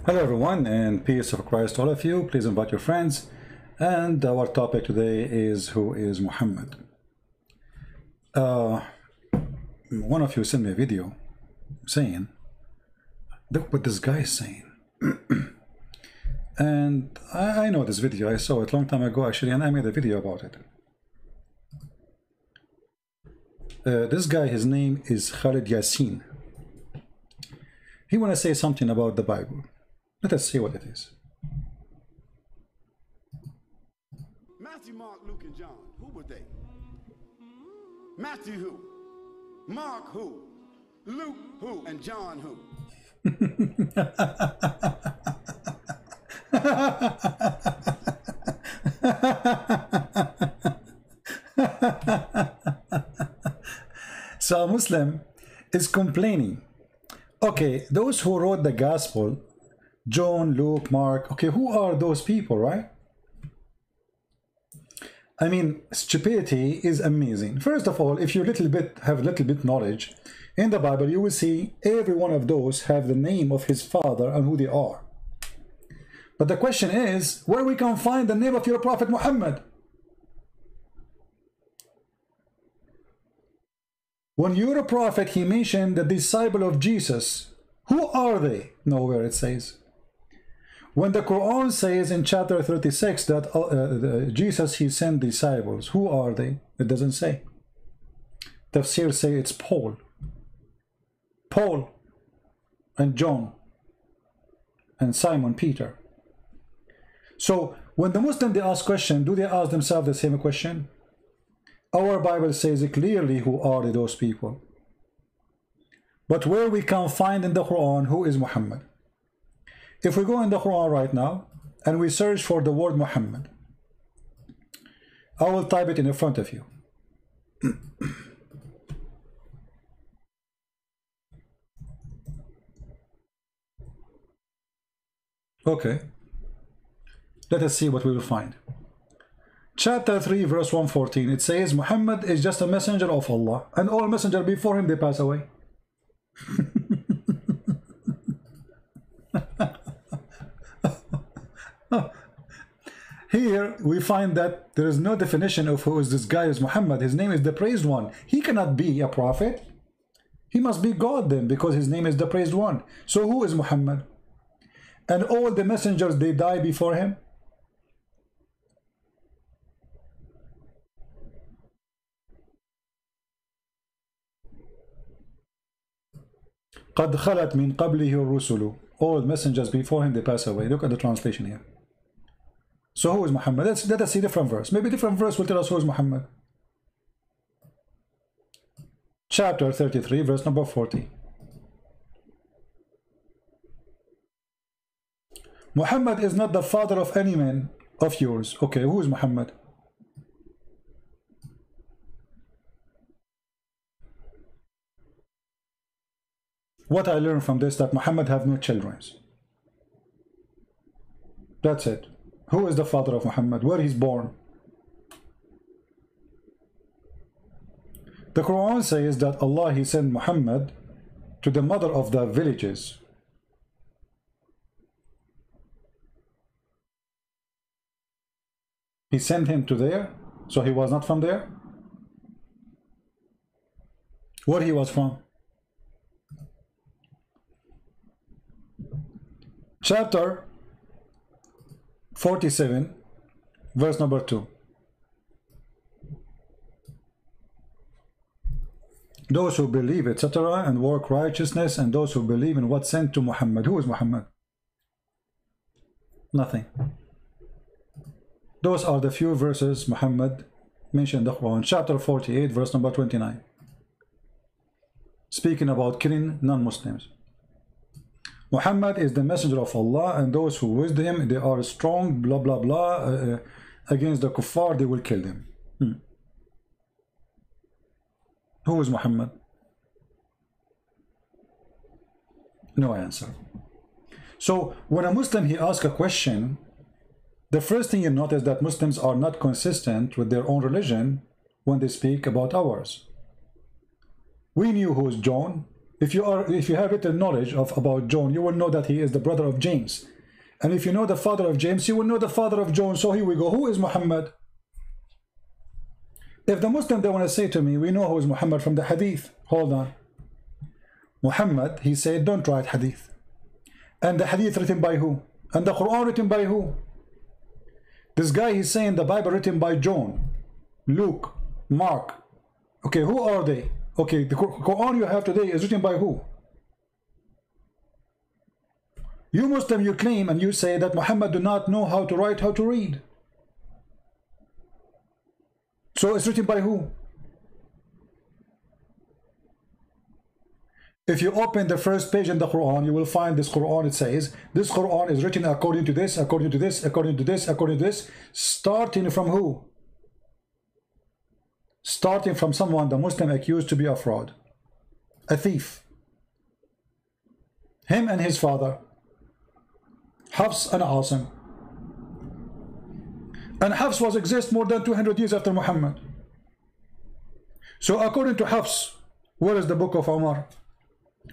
Hello everyone, and peace of Christ to all of you. Please invite your friends. And our topic today is, who is Muhammad? One of you sent me a video saying, look what this guy is saying. And I know this video. I saw it a long time ago actually, and I made a video about it. This guy, his name is Khalid Yasin. He want to say something about the Bible. Let us see what it is. Matthew, Mark, Luke, and John. Who were they? Matthew who? Mark who? Luke who? And John who? So a Muslim is complaining. Okay, those who wrote the gospel, John, Luke, Mark, okay, who are those people, right? I mean, stupidity is amazing. First of all, if you have a little bit knowledge in the Bible, you will see every one of those have the name of his father and who they are. But the question is, where we can find the name of your prophet Muhammad? When you're a prophet, he mentioned the disciple of Jesus. Who are they? Nowhere it says. When the Quran says in chapter 36 that Jesus, he sent disciples, who are they? It doesn't say. Tafsir say it's Paul and John and Simon Peter. So when the Muslim they ask question, do they ask themselves the same question? Our Bible says clearly who are those people. But where we can find in the Quran who is Muhammad? If we go in the Quran right now and we search for the word Muhammad, I will type it in front of you. Okay. Let us see what we will find. Chapter 3 verse 114, it says Muhammad is just a messenger of Allah, and all messengers before him they pass away. Here we find that there is no definition of who is this guy is Muhammad. His name is the praised one. He cannot be a prophet. He must be God then, because his name is the praised one. So who is Muhammad? And all the messengers, they die before him. قد خلت من قبله الرسل. All messengers before him they pass away. Look at the translation here. So who is Muhammad? Let us see different verse. Maybe different verse will tell us who is Muhammad. Chapter 33 verse number 40. Muhammad is not the father of any man of yours. Okay, who is Muhammad? What I learned from this, that Muhammad have no children. That's it. Who is the father of Muhammad? Where he's born? The Quran says that Allah, he sent Muhammad to the mother of the villages. He sent him to there, so he was not from there. Where he was from? Chapter 47 verse number 2. Those who believe etc. and work righteousness, and those who believe in what sent to Muhammad. Who is Muhammad? Nothing. Those are the few verses Muhammad mentioned in the Quran. Chapter 48 verse number 29, speaking about killing non-Muslims. Muhammad is the messenger of Allah, and those who with him, they are strong, blah blah blah, against the kuffar, they will kill them. Who is Muhammad? No answer. So when a Muslim he asks a question, the first thing you notice that Muslims are not consistent with their own religion when they speak about ours. We knew who is John, If you have written knowledge about John, you will know that he is the brother of James. And if you know the father of James, you will know the father of John. So here we go. Who is Muhammad? If the Muslim, they want to say to me, we know who is Muhammad from the hadith. Hold on. Muhammad, he said, don't write hadith. And the hadith written by who? And the Quran written by who? This guy, he's saying the Bible written by John, Luke, Mark. Okay, who are they? Okay, the Quran you have today is written by who? You Muslim, you claim and you say that Muhammad do not know how to write, how to read. So it's written by who? If you open the first page in the Quran, you will find this Quran. It says, this Quran is written according to this, according to this, according to this, according to this. Starting from who? Starting from someone the Muslim accused to be a fraud. A thief. Him and his father. Hafs and Asim. And Hafs was exist more than 200 years after Muhammad. So according to Hafs, where is the book of Umar?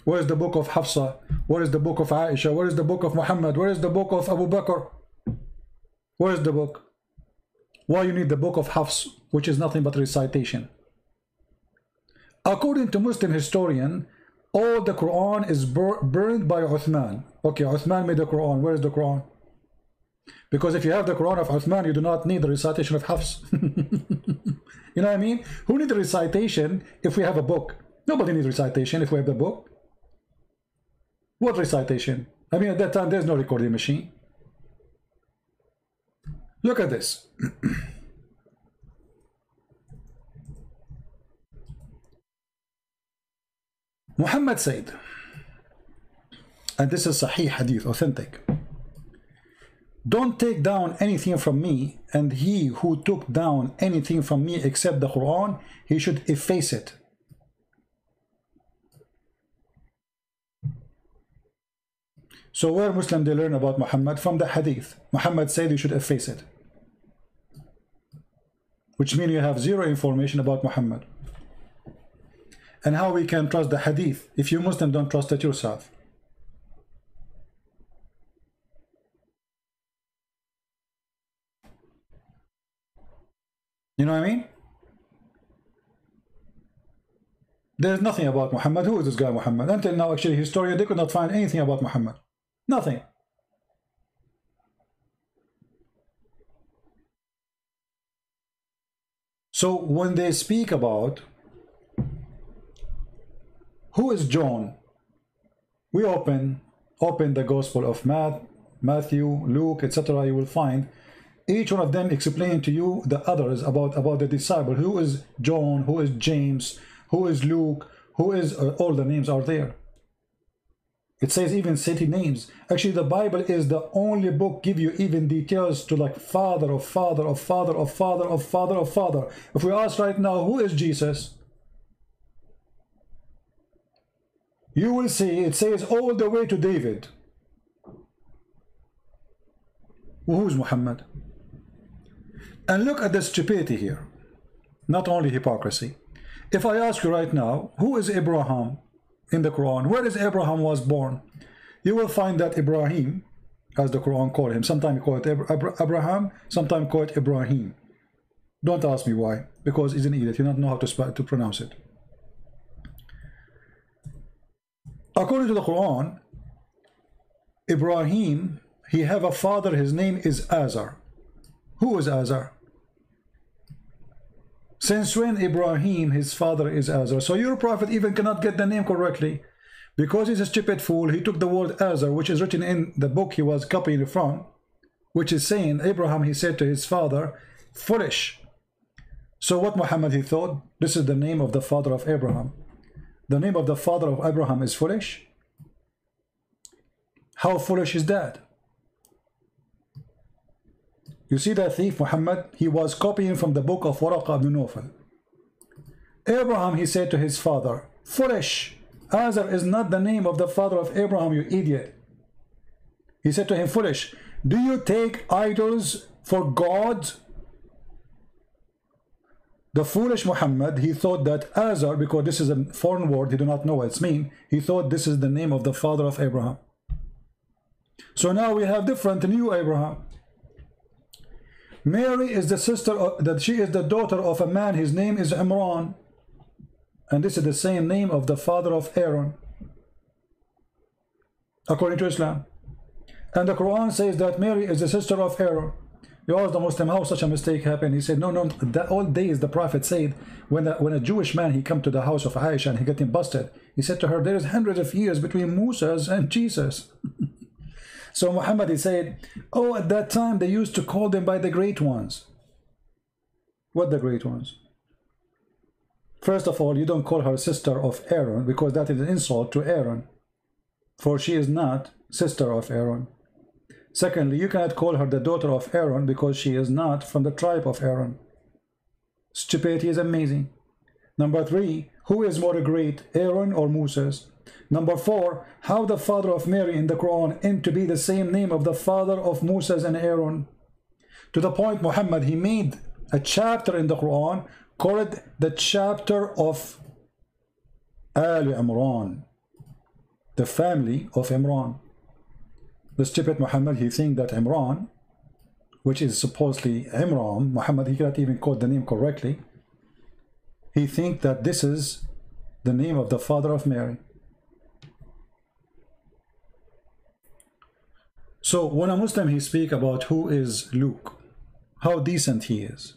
Where is the book of Hafsa? Where is the book of Aisha? Where is the book of Muhammad? Where is the book of Abu Bakr? Where is the book? Why you need the book of Hafs, which is nothing but recitation? According to Muslim historian, all the Quran is burned by Uthman. Okay, Uthman made the Quran. Where is the Quran? Because if you have the Quran of Uthman, you do not need the recitation of Hafs. You know what I mean? Who needs the recitation if we have a book? Nobody needs recitation if we have the book. What recitation? I mean, at that time, there's no recording machine. Look at this. Muhammad said, and this is Sahih Hadith, authentic, don't take down anything from me, and he who took down anything from me except the Quran, he should efface it. So where Muslim they learn about Muhammad? From the Hadith. Muhammad said you should efface it. Which means you have zero information about Muhammad. And how we can trust the Hadith if you Muslim don't trust it yourself? You know what I mean? There's nothing about Muhammad. Who is this guy Muhammad? Until now, actually, historians, they could not find anything about Muhammad. Nothing. So when they speak about who is John, we open the Gospel of Matthew, Luke, etc. You will find each one of them explaining to you the others about the disciple. Who is John? Who is James? Who is Luke? Who is all the names are there. It says even city names. Actually, the Bible is the only book give you even details to like father of father of father of father of father of father. If we ask right now, who is Jesus? You will see it says all the way to David. Who is Muhammad? And look at the stupidity here. Not only hypocrisy. If I ask you right now, who is Abraham in the Quran? Where is Abraham was born? You will find that Ibrahim, as the Quran call him, sometimes call it Abraham, sometimes call it Ibrahim. Don't ask me why, because he's an idiot. You don't know how to pronounce it. According to the Quran, Ibrahim, he have a father, his name is Azar. Who is Azar? Since when Ibrahim, his father is Azar? So your prophet even cannot get the name correctly. Because he's a stupid fool, he took the word Azar, which is written in the book he was copying from, which is saying, Abraham, he said to his father, foolish. So what Muhammad, he thought, this is the name of the father of Abraham. The name of the father of Abraham is foolish? How foolish is that? You see that thief Muhammad, he was copying from the book of Waraqa ibn Nawfal. Abraham, he said to his father, foolish. Azar is not the name of the father of Abraham, you idiot. He said to him, foolish. Do you take idols for God? The foolish Muhammad, he thought that Azar, because this is a foreign word, he do not know what it's mean, he thought this is the name of the father of Abraham. So now we have different new Abraham. Mary is the sister of, she is the daughter of a man, his name is Imran. And this is the same name of the father of Aaron, according to Islam. And the Quran says that Mary is the sister of Aaron. You ask the Muslim how such a mistake happened. He said, no, that all days the Prophet said, when a Jewish man, he come to the house of Aisha and he got him busted, he said to her, there is hundreds of years between Moses and Jesus. So Muhammad, he said, oh, at that time they used to call them by the great ones. What the great ones? First of all, you don't call her sister of Aaron, because that is an insult to Aaron, for she is not sister of Aaron. Secondly, you cannot call her the daughter of Aaron because she is not from the tribe of Aaron. Stupidity is amazing. Number 3, who is more great, Aaron or Moses? Number 4, how the father of Mary in the Quran aimed to be the same name of the father of Moses and Aaron. To the point Muhammad, he made a chapter in the Quran called the chapter of Al Imran, the family of Imran. The stupid Muhammad, he thinks that Imran, which is supposedly Imran, Muhammad, he cannot even quote the name correctly. He thinks that this is the name of the father of Mary. So when a Muslim, he speak about who is Luke, how decent he is.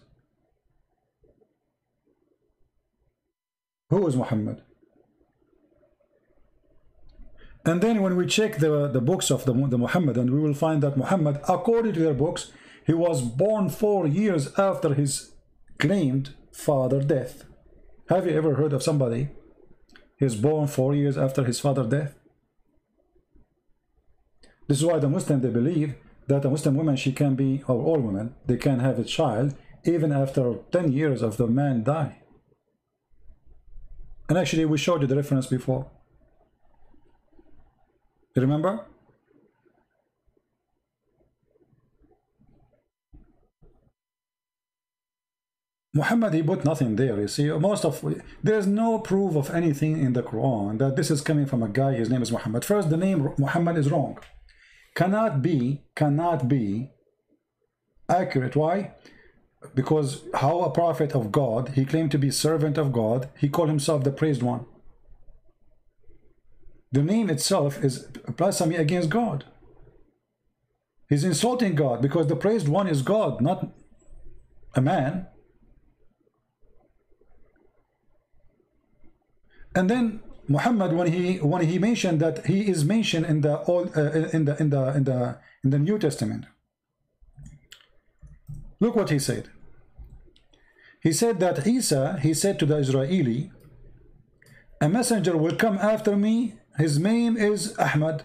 Who is Muhammad? And then when we check the books of the Muhammadan, we will find that Muhammad, according to their books, he was born 4 years after his claimed father death. Have you ever heard of somebody who is born 4 years after his father death? This is why the Muslim, they believe that a Muslim woman, she can be, or all women, they can have a child even after 10 years of the man die. And actually we showed you the reference before. You remember? Muhammad, he put nothing there. You see, there's no proof of anything in the Quran that this is coming from a guy, his name is Muhammad. First, the name Muhammad is wrong. Cannot be accurate. Why? Because how a prophet of God, he claimed to be servant of God, he called himself the praised one. The name itself is blasphemy against God. He's insulting God, because the praised one is God, not a man. And then Muhammad, when he mentioned that he is mentioned in the old in the New Testament, look what he said. He said that Isa, he said to the Israeli, a messenger will come after me, his name is Ahmad.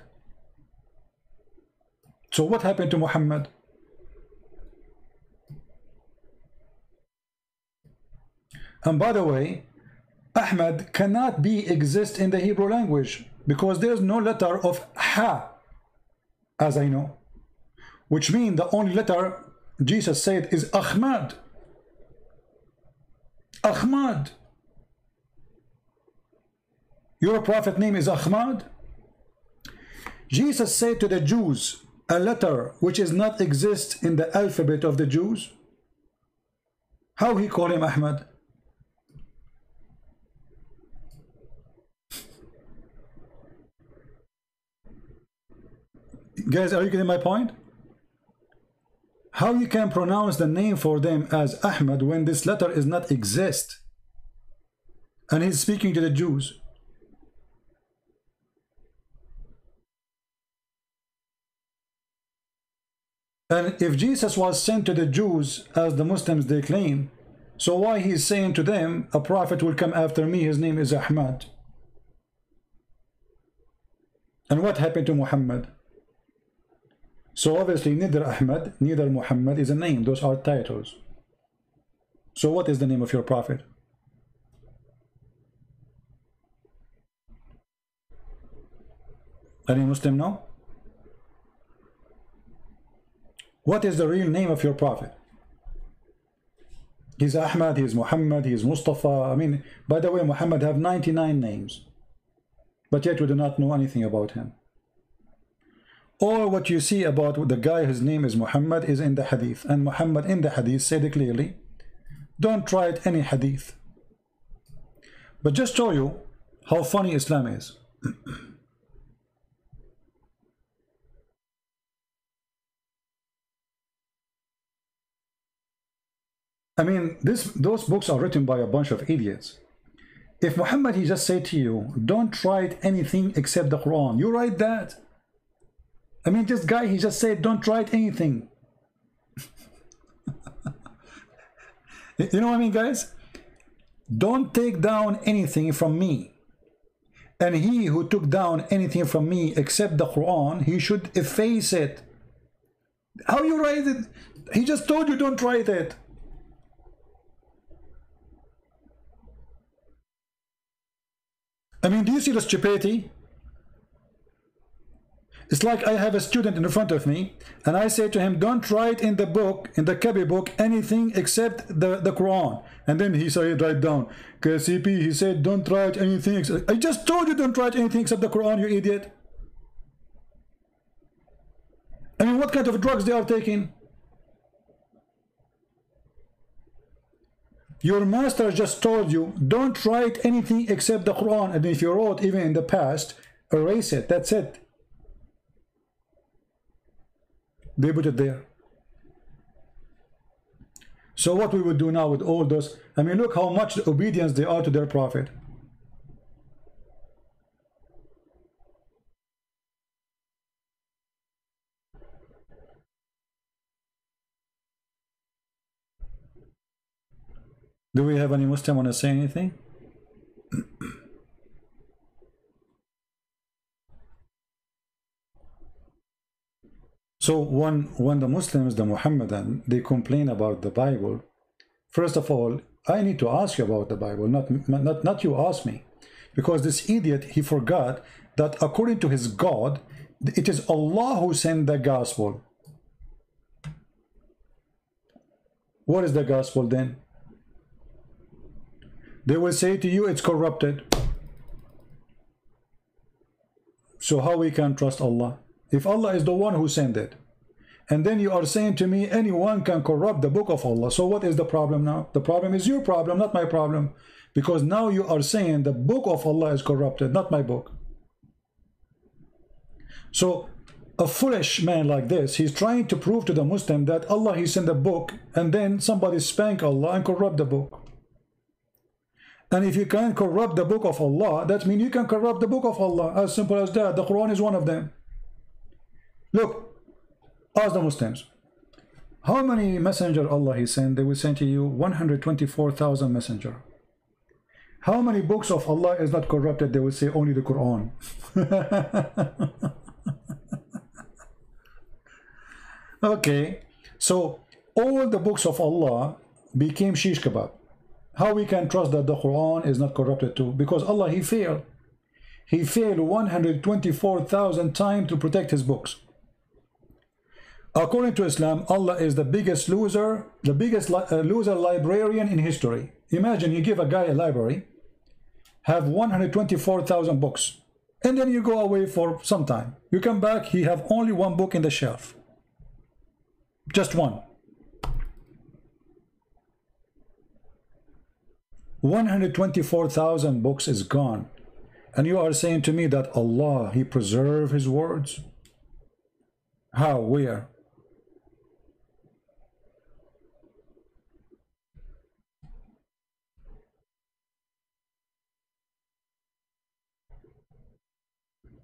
So what happened to Muhammad? And by the way, Ahmad cannot exist in the Hebrew language, because there's no letter of Ha, as I know, which means the only letter Jesus said is Ahmad. Ahmad. Your prophet name is Ahmad. Jesus said to the Jews a letter which is not exist in the alphabet of the Jews. How he called him Ahmad? Guys, are you getting my point? How you can pronounce the name for them as Ahmad when this letter is not exist? And he's speaking to the Jews. And if Jesus was sent to the Jews as the Muslims they claim, so why he's saying to them, a prophet will come after me, his name is Ahmad? And what happened to Muhammad? So obviously neither Ahmad, neither Muhammad is a name. Those are titles. So what is the name of your prophet? Any Muslim know? What is the real name of your prophet? He's Ahmad, he's Muhammad, he's Mustafa. I mean, by the way, Muhammad have 99 names, but yet we do not know anything about him. All what you see about the guy whose name is Muhammad is in the hadith, and Muhammad in the hadith said clearly, don't write any hadith. But just show you how funny Islam is. I mean, those books are written by a bunch of idiots. If Muhammad, he just said to you, don't write anything except the Quran, you write that. I mean, this guy, he just said, don't write anything. You know what I mean, guys? Don't take down anything from me. And he who took down anything from me except the Quran, he should efface it. How you write it? He just told you don't write it. I mean, do you see the stupidity? It's like I have a student in front of me, and I say to him, don't write in the book, in the Kabi book, anything except the Quran. And then he said, write down. KCP, he said, don't write anything except... I just told you don't write anything except the Quran, you idiot. I mean, what kind of drugs they are taking? Your master just told you, don't write anything except the Quran. And if you wrote even in the past, erase it. That's it. They put it there. So what we would do now with all those, I mean, look how much obedience they are to their prophet. Do we have any Muslim want to say anything? So when the Muslims, the Muhammadan, they complain about the Bible, first of all, I need to ask you about the Bible, not you ask me. Because this idiot, he forgot that according to his God, it is Allah who sent the gospel. What is the gospel then? They will say to you, it's corrupted. So how we can trust Allah? If Allah is the one who sent it. And then you are saying to me, anyone can corrupt the book of Allah. So what is the problem now? The problem is your problem, not my problem. Because now you are saying the book of Allah is corrupted, not my book. So a foolish man like this, he's trying to prove to the Muslim that Allah, he sent a book, and then somebody spank Allah and corrupt the book. And if you can corrupt the book of Allah, that means you can corrupt the book of Allah. As simple as that. The Quran is one of them. Look, ask the Muslims. How many messenger Allah he sent? They will send to you 124,000 messenger. How many books of Allah is not corrupted? They will say only the Quran. Okay, so all the books of Allah became shish kebab. How we can trust that the Quran is not corrupted too? Because Allah, he failed. He failed 124,000 times to protect his books. According to Islam, Allah is the biggest loser, the biggest loser librarian in history. Imagine you give a guy a library, have 124,000 books, and then you go away for some time. You come back, he have only one book in the shelf. Just one. 124,000 books is gone. And you are saying to me that Allah, he preserved his words? How? Where?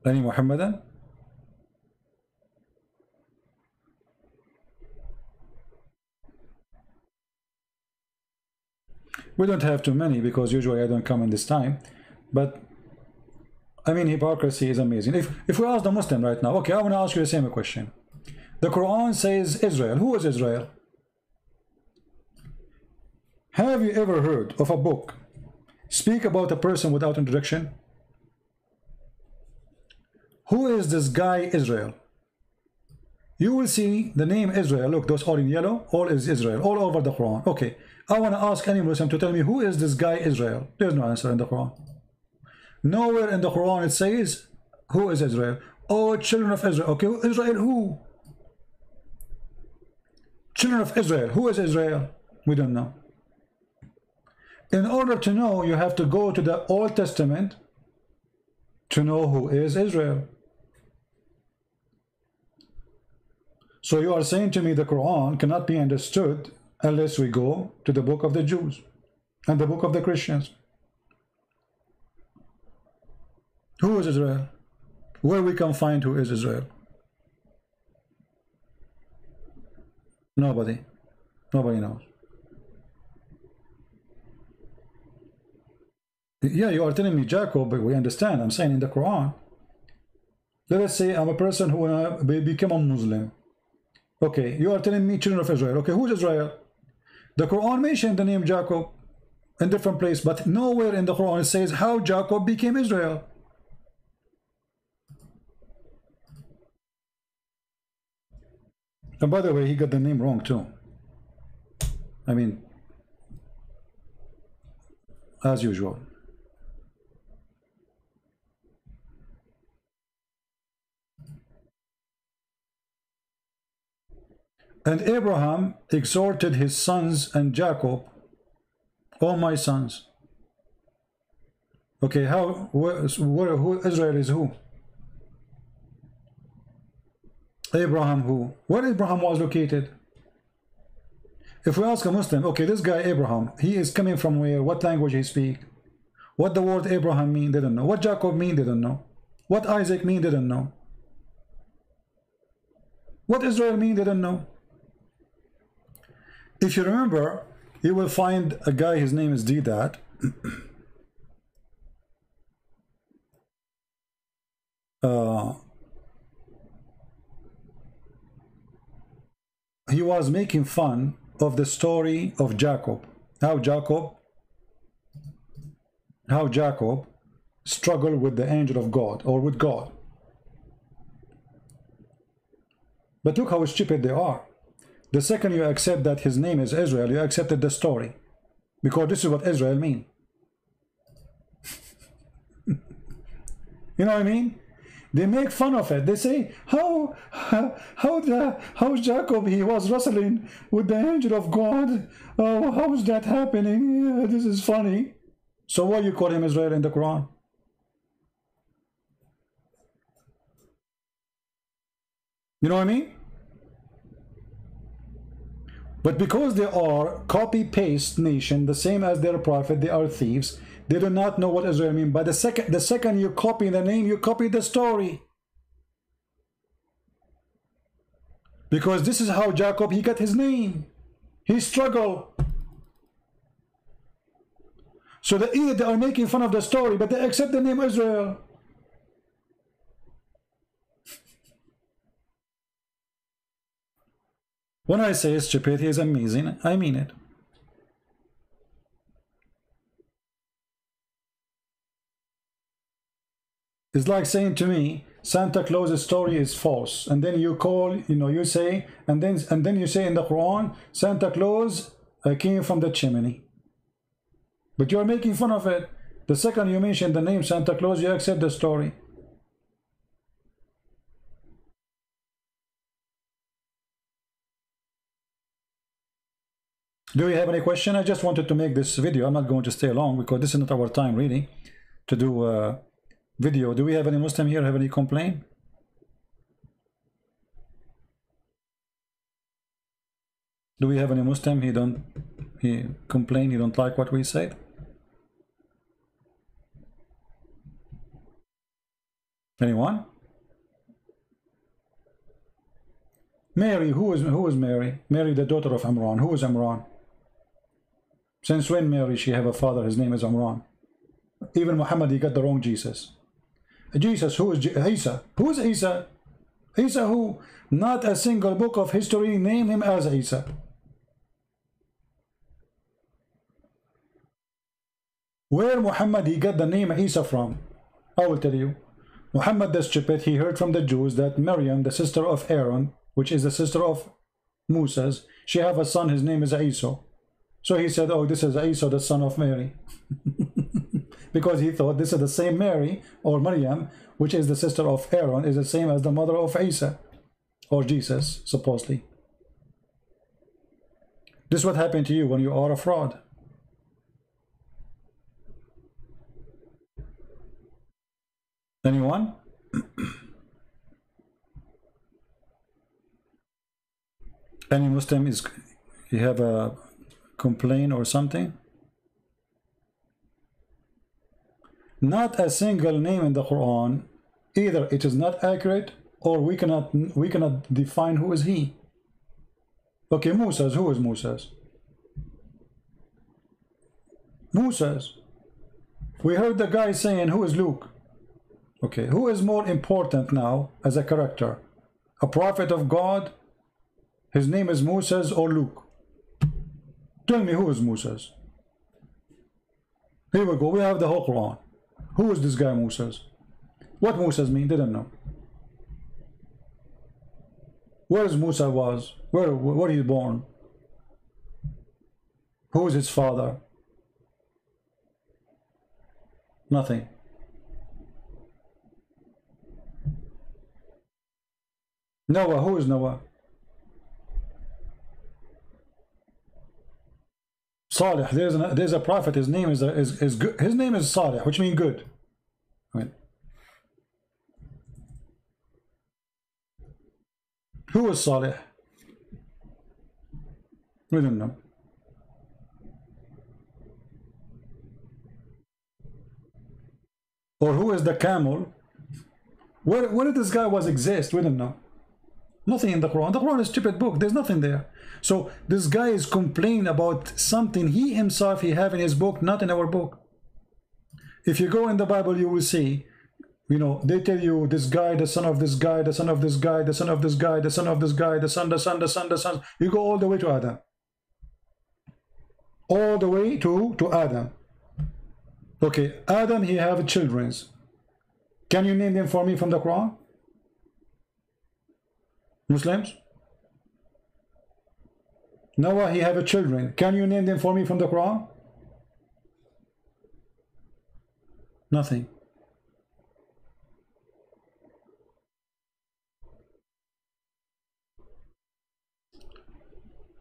Any Muhammadan? We don't have too many because usually I don't come in this time. But I mean, hypocrisy is amazing. If we ask the Muslim right now, okay, I want to ask you the same question. The Quran says Israel. Who is Israel? Have you ever heard of a book speak about a person without introduction? Who is this guy Israel? you will see the name Israel. Look, those all in yellow, all is Israel, all over the Quran. Okay, I want to ask any Muslim to tell me who is this guy Israel. There's no answer in the Quran. Nowhere in the Quran it says who is Israel. Oh, children of Israel. Okay, Israel who? Children of Israel. Who is Israel? We don't know. In order to know, you have to go to the Old Testament to know who is Israel. So you are saying to me the Quran cannot be understood unless we go to the book of the Jews and the book of the Christians. Who is Israel? Where we can find who is Israel? Nobody. Nobody knows. Yeah, you are telling me Jacob, but we understand. I'm saying in the Quran. Let us say I'm a person who wanna become a Muslim. Okay, you are telling me children of Israel. Okay, who is Israel? The Quran mentioned the name Jacob in different place, but nowhere in the Quran it says how Jacob became Israel. And by the way, he got the name wrong too. I mean, as usual. And Abraham exhorted his sons and Jacob, "O my sons." Okay, who Israel is who? Abraham who? Where Abraham was located? If we ask a Muslim, okay, this guy Abraham, he is coming from where? What language he speak? What the word Abraham mean? They don't know. What Jacob mean? They don't know. What Isaac mean? They don't know. What Israel mean? They don't know. If you remember, you will find a guy, his name is Deedat. He was making fun of the story of Jacob. How Jacob struggled with the angel of God, or with God. But look how stupid they are. The second you accept that his name is Israel, you accepted the story. Because this is what Israel means. You know what I mean? They make fun of it. They say, how Jacob, he was wrestling with the angel of God. Oh, how is that happening? Yeah, this is funny. So why you call him Israel in the Quran? You know what I mean? But because they are copy-paste nation, the same as their prophet, they are thieves. They do not know what Israel means. But the second you copy the name, you copy the story. Because this is how Jacob, he got his name. He struggled. So either they are making fun of the story, but they accept the name Israel. When I say stupidity is amazing, I mean it. It's like saying to me, Santa Claus's story is false, and then you call, you say, and then you say in the Quran, Santa Claus came from the chimney. But you're making fun of it. The second you mention the name Santa Claus, you accept the story. Do you have any question? I just wanted to make this video. I'm not going to stay long because this is not our time really to do a video. Do we have any Muslim here have any complaint? Do we have any Muslim? He complain, he don't like what we said? Anyone? Mary, who is Mary? Mary, the daughter of Imran. Who is Imran? Since when Mary, she have a father, his name is Imran? Even Muhammad, he got the wrong Jesus. Jesus, who is Isa? Who is Isa? Isa who? Not a single book of history name him as Isa. Where Muhammad, he got the name Isa from? I will tell you. Muhammad the stupid, he heard from the Jews that Maryam, the sister of Aaron, which is the sister of Moses. She have a son, his name is Isa. So he said, oh, this is Isa, the son of Mary. Because he thought this is the same Mary, or Maryam, which is the sister of Aaron, is the same as the mother of Isa, or Jesus, supposedly. This is what happened to you when you are a fraud. Anyone? Any Muslim is, you have a complaint or something? Not a single name in the Quran, either it is not accurate or we cannot define who is he. Okay, Moses, who is Moses? Moses. We heard the guy saying, who is Luke? Okay, who is more important now as a character? A prophet of God? His name is Moses or Luke? Tell me, who is Moses? Here we go, we have the whole Quran. Who is this guy Moses? What Moses mean? Didn't know. Where is Musa was? Where he born? Who is his father? Nothing. Noah, who is Noah? Salih, there's a prophet, his name is good. His name is Salih, which means good. Right. Who is Salih? We don't know. Or who is the camel? Where did this guy was exist? We don't know. Nothing in the Quran. The Quran is a stupid book. There's nothing there. So this guy is complaining about something he himself he have in his book, not in our book. If you go in the Bible, you will see, you know, they tell you this guy, the son of this guy, the son of this guy, the son of this guy, the son of this guy, the son. You go all the way to Adam. All the way to Adam. Okay, Adam, he have children. Can you name them for me from the Quran? Muslims? Noah, he have children. Can you name them for me from the Quran? Nothing.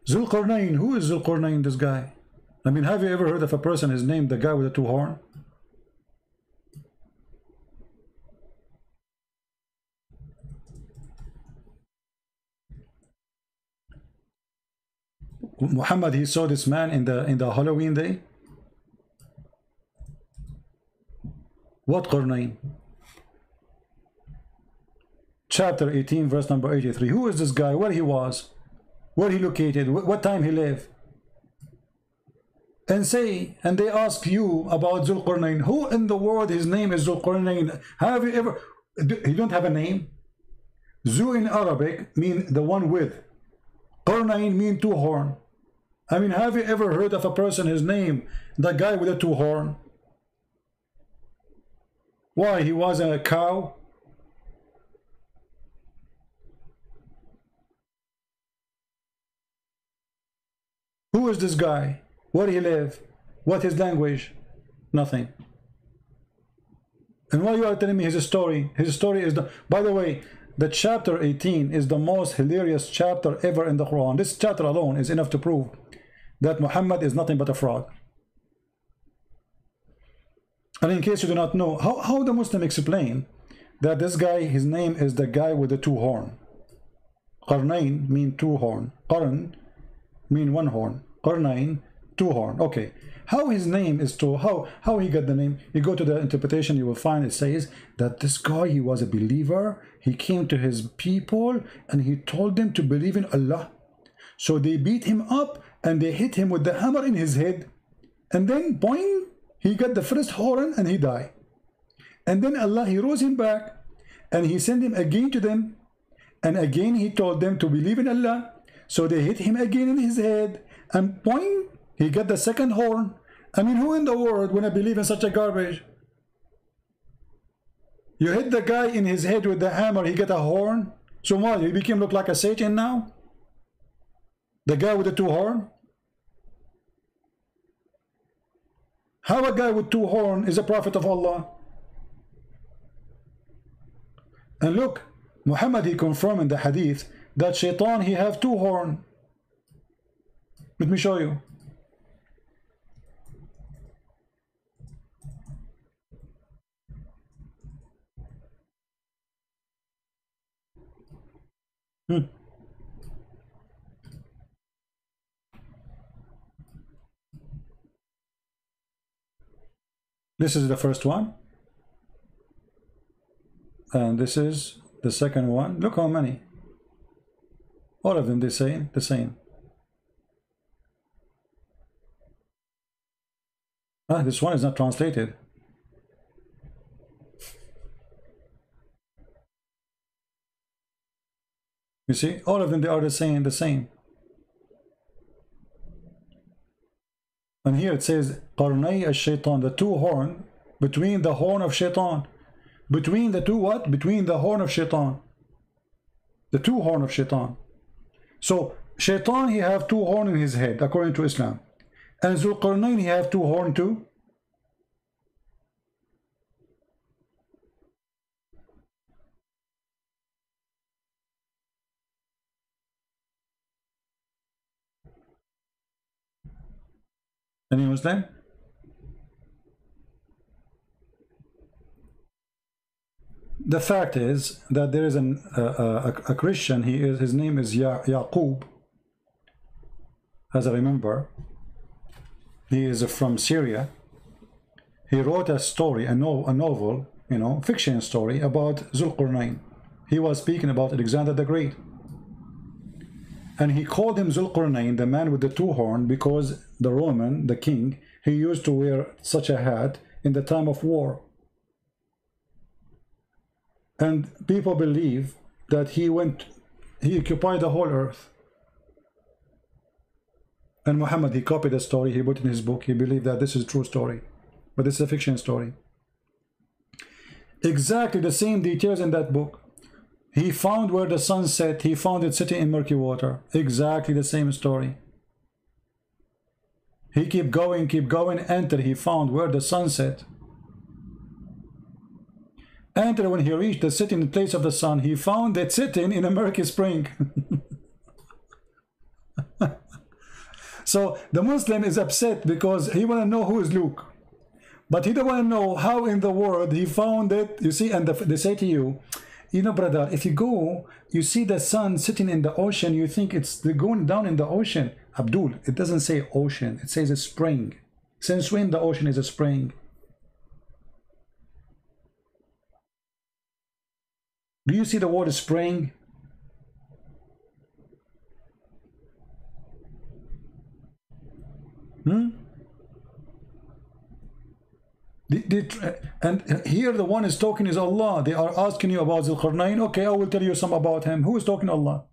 Zulqarnain, who is Zulqarnain, this guy? I mean, have you ever heard of a person is named the guy with the two horns? Muhammad, he saw this man in the Halloween day. What Qarnain? Chapter 18, verse number 83. Who is this guy? Where he was? Where he located? What time he lived? And they ask you about Zulqarnain. Who in the world his name is Zulqarnain? Have you ever? He don't have a name. Zu in Arabic mean the one with. Qarnain mean two horn. I mean, have you ever heard of a person, his name, the guy with the two horn? Why, he was a cow? Who is this guy? Where he live? What his language? Nothing. And why you are telling me his story? His story is the... By the way, the chapter 18 is the most hilarious chapter ever in the Quran. This chapter alone is enough to prove that Muhammad is nothing but a fraud. And in case you do not know, how the Muslim explain that this guy, his name is the guy with the two horn. Qarnain mean two horn. Qarn mean one horn. Qarnain, two horn. Okay. How his name is two, how he got the name? You go to the interpretation, you will find it says that this guy, he was a believer. He came to his people and he told them to believe in Allah. So they beat him up and they hit him with the hammer in his head. And then, boing, he got the first horn and he died. And then Allah, he rose him back and he sent him again to them. And again, he told them to believe in Allah. So they hit him again in his head. And boing, he got the second horn. I mean, who in the world wanna believe in such a garbage? You hit the guy in his head with the hammer, he got a horn. So what? He became look like a Satan now? The guy with the two horns? How a guy with two horns is a prophet of Allah? And look, Muhammad, he confirmed in the hadith that Shaitan, he have two horns. Let me show you. This is the first one. And this is the second one. Look how many. All of them, they say the same. Ah, this one is not translated. You see, all of them, they are the same. And here it says, Qarnay al-Shaytan, the two horn, between the horn of Shaitan. Between the two what? Between the horn of Shaitan. The two horn of Shaitan. So, Shaitan, he have two horn in his head, according to Islam. And Zulqarnain, he have two horn too. Any Muslim? The fact is that there is a Christian. His name is Yaqub. As I remember, he is from Syria. He wrote a story, a novel, you know, fiction story about Zulqarnain. He was speaking about Alexander the Great. And he called him Zulqarnain, the man with the two horns, because the Roman, the king, he used to wear such a hat in the time of war. And people believe that he occupied the whole earth. And Muhammad, he copied the story, he put it in his book. He believed that this is a true story, but this is a fiction story. Exactly the same details in that book. He found where the sun set, he found it sitting in murky water. Exactly the same story. He kept going until he found where the sun set. And when he reached the sitting place of the sun, he found it sitting in a murky spring. So the Muslim is upset because he want to know who is Luke. But he don't want to know how in the world he found it. You see, and they say to you, you know, brother, if you go, you see the sun sitting in the ocean, you think it's going down in the ocean. Abdul, it doesn't say ocean, it says a spring. Since when the ocean is a spring? Do you see the word spring? And here the one is talking is Allah. They are asking you about Zulqarnain. Okay, I will tell you some about him. Who is talking? Allah.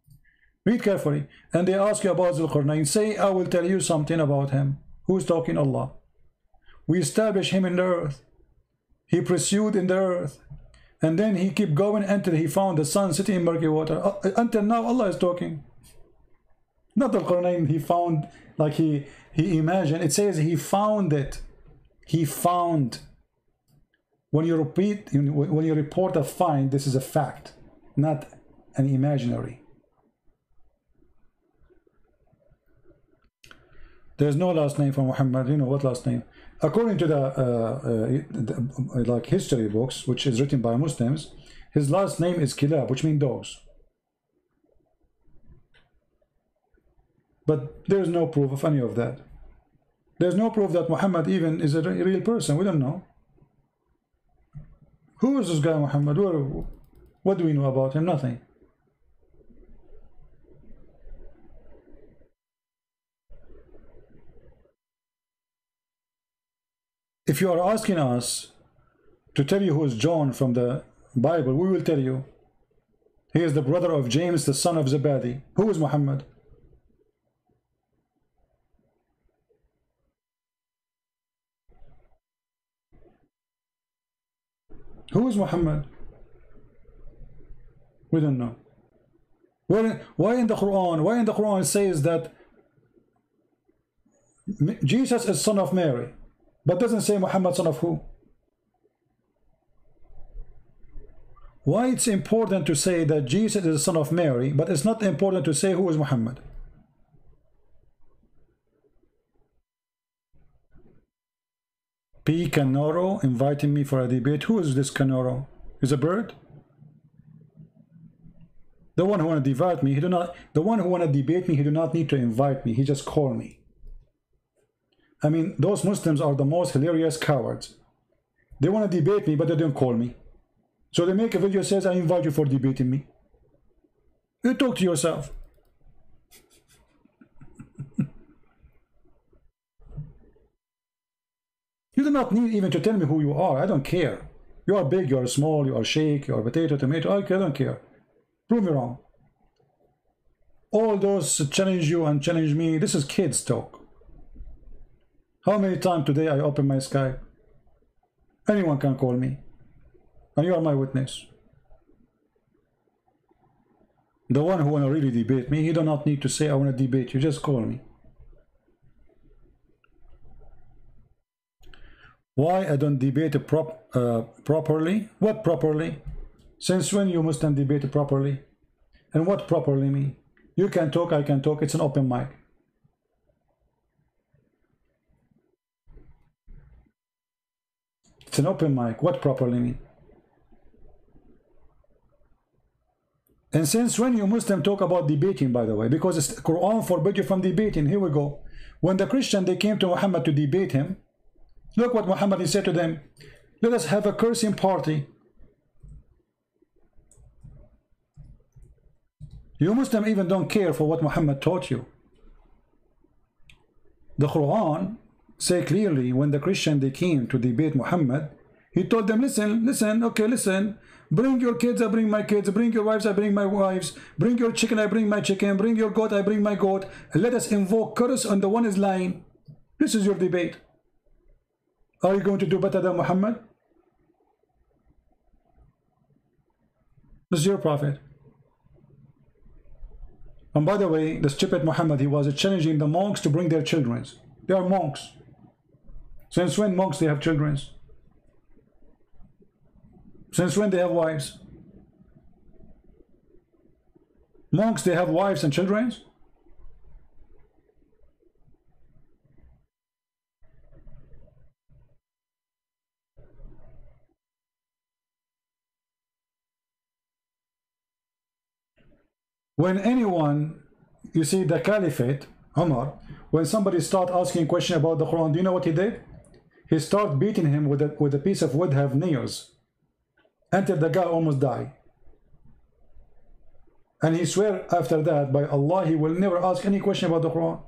Read carefully. And they ask you about Zulqarnain. Say, I will tell you something about him. Who is talking? Allah. We established him in the earth. He pursued in the earth. And then he kept going until he found the sun sitting in murky water. Until now, Allah is talking. Not Zulqarnain, he found, like he imagined. It says he found it. He found. When you report a find, this is a fact, not an imaginary. There's no last name for Muhammad. You know what last name? According to the like history books, which is written by Muslims, his last name is Kilab, which means dogs. But there's no proof of any of that. There's no proof that Muhammad even is a real person. We don't know. Who is this guy Muhammad? What do we know about him? Nothing. If you are asking us to tell you who is John from the Bible, we will tell you. He is the brother of James, the son of Zebedee. Who is Muhammad? Who is Muhammad? We don't know. Why in the Quran it says that Jesus is son of Mary, but doesn't say Muhammad son of who? Why it's important to say that Jesus is the son of Mary, but it's not important to say who is Muhammad? P. Canoro inviting me for a debate. Who is this Canoro? Is a bird? The one who want to debate me, he do not. The one who want to debate me, he do not need to invite me. He just call me. I mean, those Muslims are the most hilarious cowards. They want to debate me, but they don't call me. So they make a video that says, I invite you for debating me. You talk to yourself. You do not need even to tell me who you are. I don't care. You are big, you are small, you are shake, you are potato, tomato. I don't care. Prove me wrong. All those challenge you and challenge me, this is kids talk. How many times today I open my Skype? Anyone can call me. And you are my witness. The one who want to really debate me, he do not need to say, I want to debate you. Just call me. Why I don't debate properly? What properly? Since when you Muslim debate properly? And what properly mean? You can talk, I can talk. It's an open mic. It's an open mic. What properly mean? And since when you Muslim talk about debating, by the way, because the Quran forbid you from debating. Here we go. When the Christian, they came to Muhammad to debate him, look what Muhammad, he said to them, let us have a cursing party. You Muslim even don't care for what Muhammad taught you. The Quran say clearly, when the Christian, they came to debate Muhammad, he told them, listen, okay, listen, bring your kids, I bring my kids, bring your wives, I bring my wives, bring your chicken, I bring my chicken, bring your goat, I bring my goat, and let us invoke curse on the one is lying. This is your debate. Are you going to do better than Muhammad? This is your prophet. And by the way, the stupid Muhammad, he was challenging the monks to bring their children. They are monks. Since when monks, they have children? Since when they have wives? Monks, they have wives and children? When anyone, you see the Caliphate, Umar, when somebody start asking a question about the Quran, do you know what he did? He started beating him with a piece of wood, have nails, until the guy almost died. And he swear after that, by Allah, he will never ask any question about the Quran.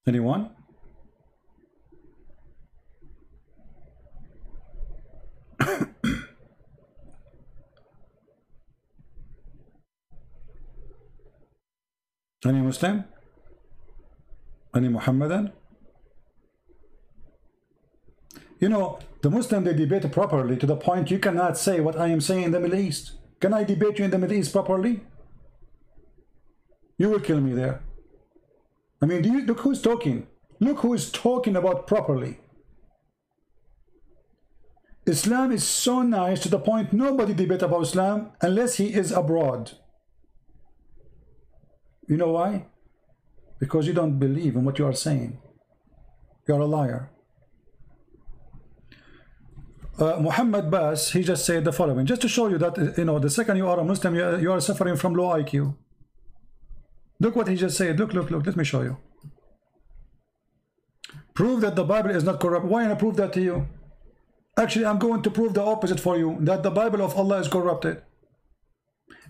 Anyone? Any Muslim? Any Muhammadan? You know, the Muslim, they debate properly to the point you cannot say what I am saying in the Middle East. Can I debate you in the Middle East properly? You will kill me there. I mean, do you look who's talking? Look who is talking about properly. Islam is so nice to the point nobody debate about Islam unless he is abroad. You know why? Because you don't believe in what you are saying. You are a liar. Muhammad Bas, he just said the following, just to show you that, you know, the second you are a Muslim, you are suffering from low IQ. Look what he just said. Look, let me show you. Prove that the Bible is not corrupt. Why not prove that to you? Actually, I'm going to prove the opposite for you, that the Bible of Allah is corrupted.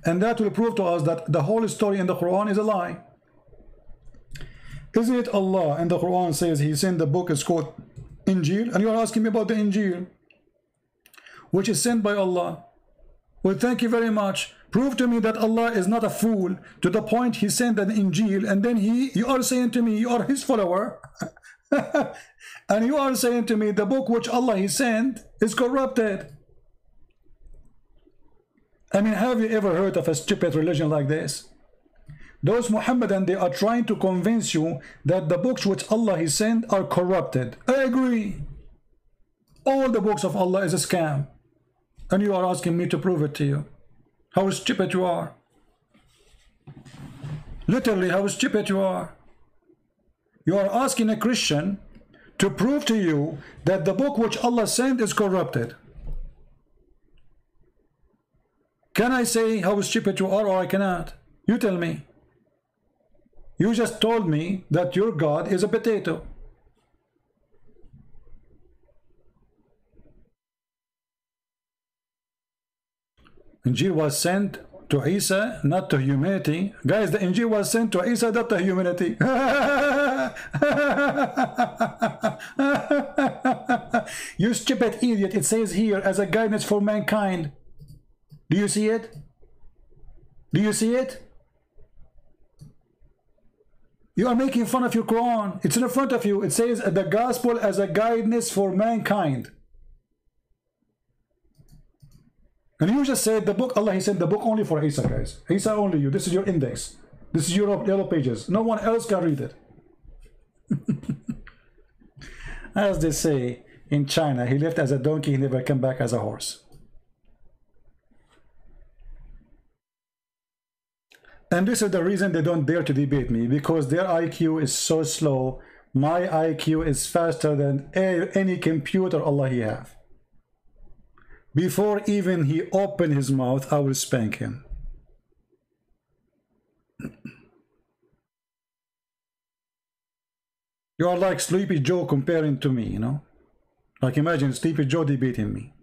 And that will prove to us that the whole story in the Quran is a lie. Isn't it Allah in the Quran says he sent the book, is called Injil, and you are asking me about the Injil, which is sent by Allah. Well, thank you very much. Prove to me that Allah is not a fool to the point he sent an Injil, and then you are saying to me you are his follower. And you are saying to me the book which Allah he sent is corrupted. I mean, have you ever heard of a stupid religion like this? Those Muhammadan, they are trying to convince you that the books which Allah he sent are corrupted. I agree. All the books of Allah is a scam. And you are asking me to prove it to you. How stupid you are. Literally, how stupid you are. You are asking a Christian to prove to you that the book which Allah sent is corrupted. Can I say how stupid you are, or I cannot? You tell me. You just told me that your God is a potato. Injil was sent to Isa, not to humanity. Guys, the Injil was sent to Isa, not to humanity. You stupid idiot. It says here as a guidance for mankind. Do you see it? Do you see it? You are making fun of your Quran. It's in front of you. It says the gospel as a guidance for mankind. And you just said the book, Allah he sent the book only for Isa, guys. Isa only you. This is your index. This is your yellow pages. No one else can read it. As they say in China, he left as a donkey, he never came back as a horse. And this is the reason they don't dare to debate me, because their IQ is so slow. My IQ is faster than any computer Allah he have. Before even he open his mouth, I will spank him. You are like Sleepy Joe comparing to me, you know? Like imagine Sleepy Joe debating me.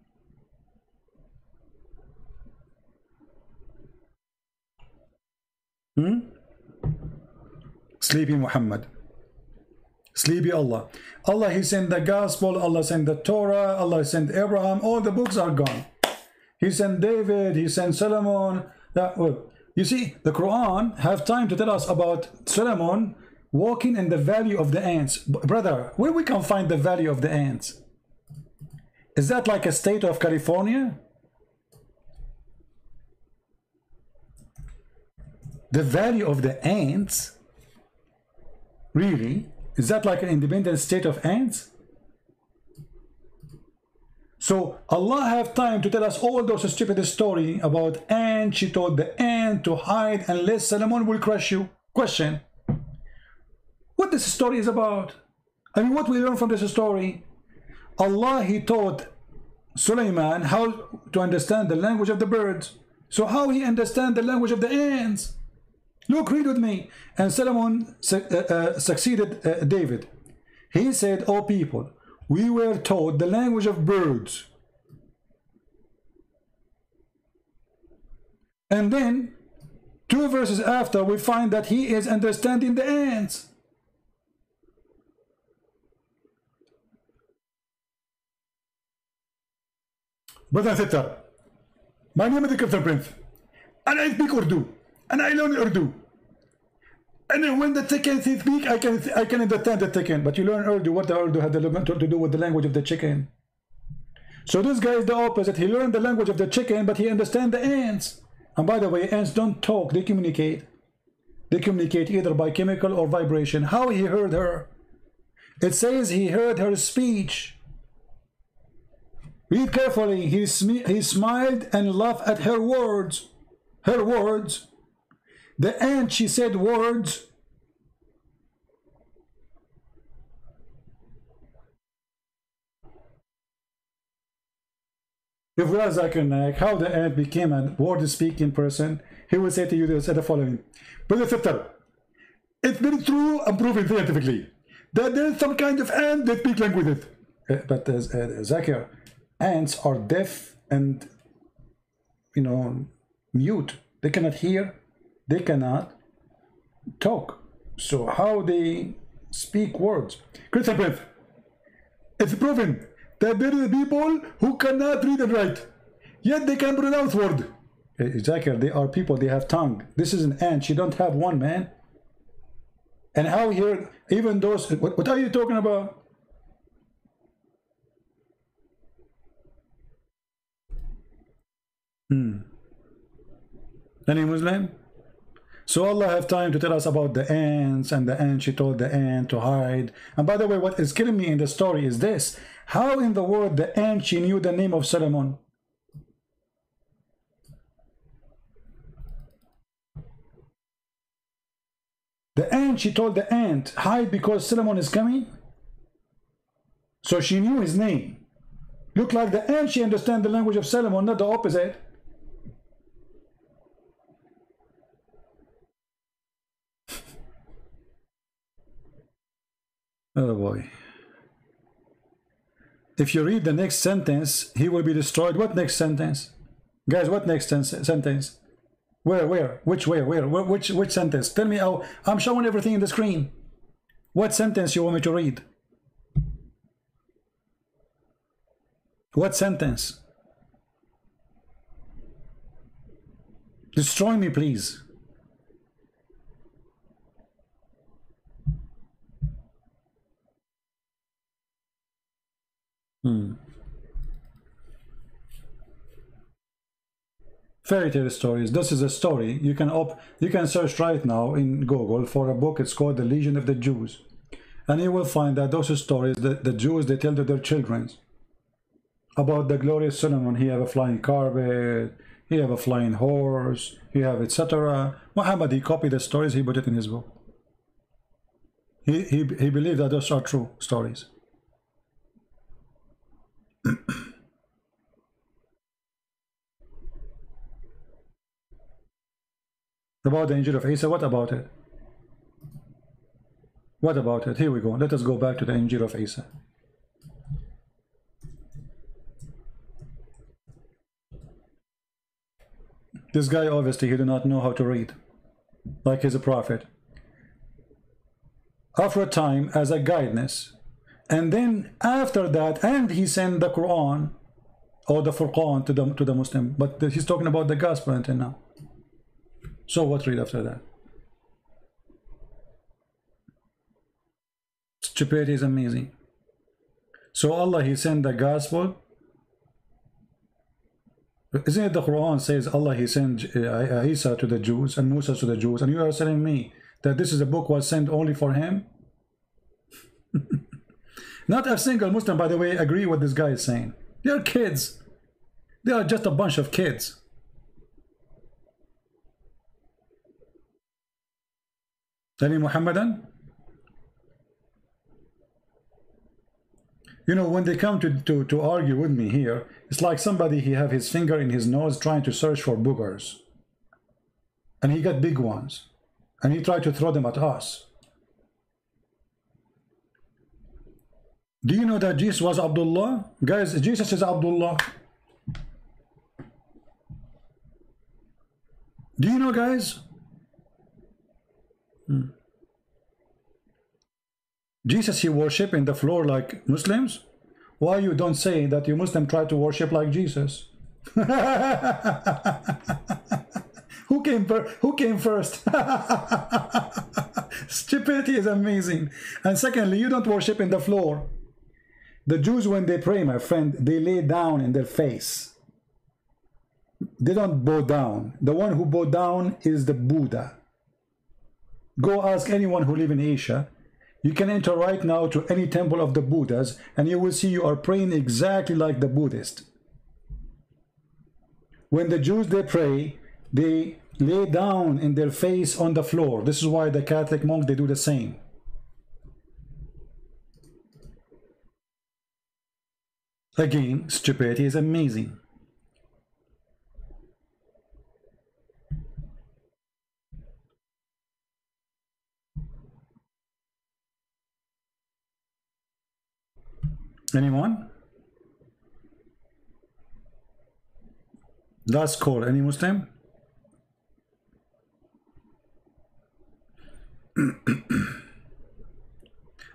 Sleepy Muhammad. Sleepy Allah. Allah he sent the gospel, Allah sent the Torah, Allah sent Abraham, all the books are gone. He sent David, he sent Solomon. Well, you see, the Quran have time to tell us about Solomon walking in the valley of the ants. Brother, where we can find the valley of the ants? Is that like a state of California? The valley of the ants? Really? Is that like an independent state of ants? So Allah have time to tell us all those stupid story about ant. She told the ant to hide unless Solomon will crush you. Question: what this story is about? I mean, what we learn from this story? Allah he taught Sulaiman how to understand the language of the birds. So how he understand the language of the ants? Look, read with me. And Solomon succeeded David. He said, "O people, we were taught the language of birds." And then 2 verses after, we find that he is understanding the ants. Brother and sister, my name is the Captain Prince, and I speak Urdu, and I learn Urdu. And when the chicken speak, I can understand the chicken. But you learn Urdu. What the Urdu had to do with the language of the chicken? So this guy is the opposite. He learned the language of the chicken, but he understands the ants. And by the way, ants don't talk. They communicate. They communicate either by chemical or vibration. How he heard her? It says he heard her speech. Read carefully. He smiled and laughed at her words. Her words. The ant, she said words. If Zakir Naik, how the ant became a word-speaking person, he will say to you the following: Brother Sister, it's been true and proven scientifically that there is some kind of ant that speak language. But Zakir, ants are deaf and, you know, mute. They cannot hear. They cannot talk. So how they speak words? Christian Prince, it's proven that there are people who cannot read and write, yet they can pronounce word. Exactly, they are people, they have tongue. This is an ant, she don't have one, man. And how here, even those, what are you talking about? Any Muslim? So Allah have time to tell us about the ants, and the ant, she told the ant to hide. And by the way, what is killing me in the story is this: how in the world the ant, she knew the name of Solomon? The ant, she told the ant, hide because Solomon is coming. So she knew his name. Look like the ant, she understands the language of Solomon, not the opposite. Oh boy. If you read the next sentence, he will be destroyed. What next sentence? Guys, what next sentence? Where? Which sentence? Tell me how. I'm showing everything in the screen. What sentence you want me to read? What sentence? Destroy me, please. Fairy tale stories. This is a story. You can search right now in Google for a book. It's called The Legion of the Jews, and you will find that those stories that the Jews, they tell to their children about the glorious Solomon. He have a flying carpet, he have a flying horse, he have etc. Muhammad, he copied the stories, he put it in his book. He believed that those are true stories. About the Injil of Isa, what about it? What about it? Here we go. Let us go back to the Injil of Isa. This guy, obviously, he do not know how to read, like he's a prophet. After a time, as a guidance, and then after that, and he sent the Quran or the Furqan to the Muslim, but he's talking about the gospel until now. So what read after that? Stupidity is amazing. So Allah, he sent the gospel. Isn't it the Quran says Allah, he sent Isa to the Jews and Musa to the Jews, and you are telling me that this is a book was sent only for him? Not a single Muslim, by the way, agree what this guy is saying. They are kids. They are just a bunch of kids. Any Muhammadan? You know, when they come to argue with me here, it's like somebody, he have his finger in his nose trying to search for boogers. And he got big ones. And he tried to throw them at us. Do you know that Jesus was Abdullah? Guys, Jesus is Abdullah. Do you know, guys? Jesus, he worship in the floor like Muslims. Why you don't say that you Muslim try to worship like Jesus? Who came first? Stupidity is amazing. And secondly, you don't worship in the floor. The Jews, when they pray, my friend, they lay down in their face. They don't bow down. The one who bow down is the Buddha. Go ask anyone who live in Asia. You can enter right now to any temple of the Buddhas, and you will see you are praying exactly like the Buddhist. When the Jews, they pray, they lay down in their face on the floor. This is why the Catholic monks, they do the same. Again, stupidity is amazing. Anyone? Last call. Any Muslim?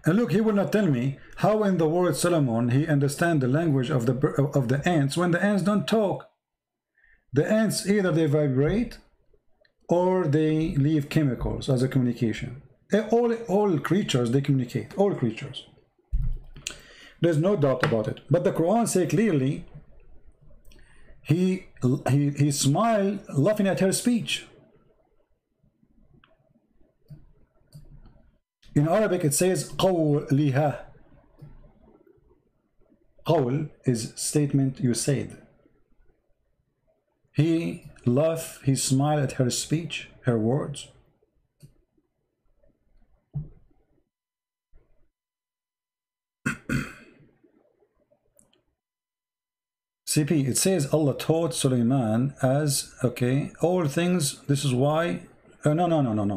And look, he will not tell me how in the word Solomon he understand the language of the ants when the ants don't talk. The ants, either they vibrate or they leave chemicals as a communication. All creatures, they communicate. All creatures. There's no doubt about it. But the Quran says clearly, he smiled laughing at her speech. In Arabic it says قَوْلِهَا. قول is statement you said. He laughed, he smiled at her speech, her words. CP, it says Allah taught Sulaiman as, okay, all things, this is why, no,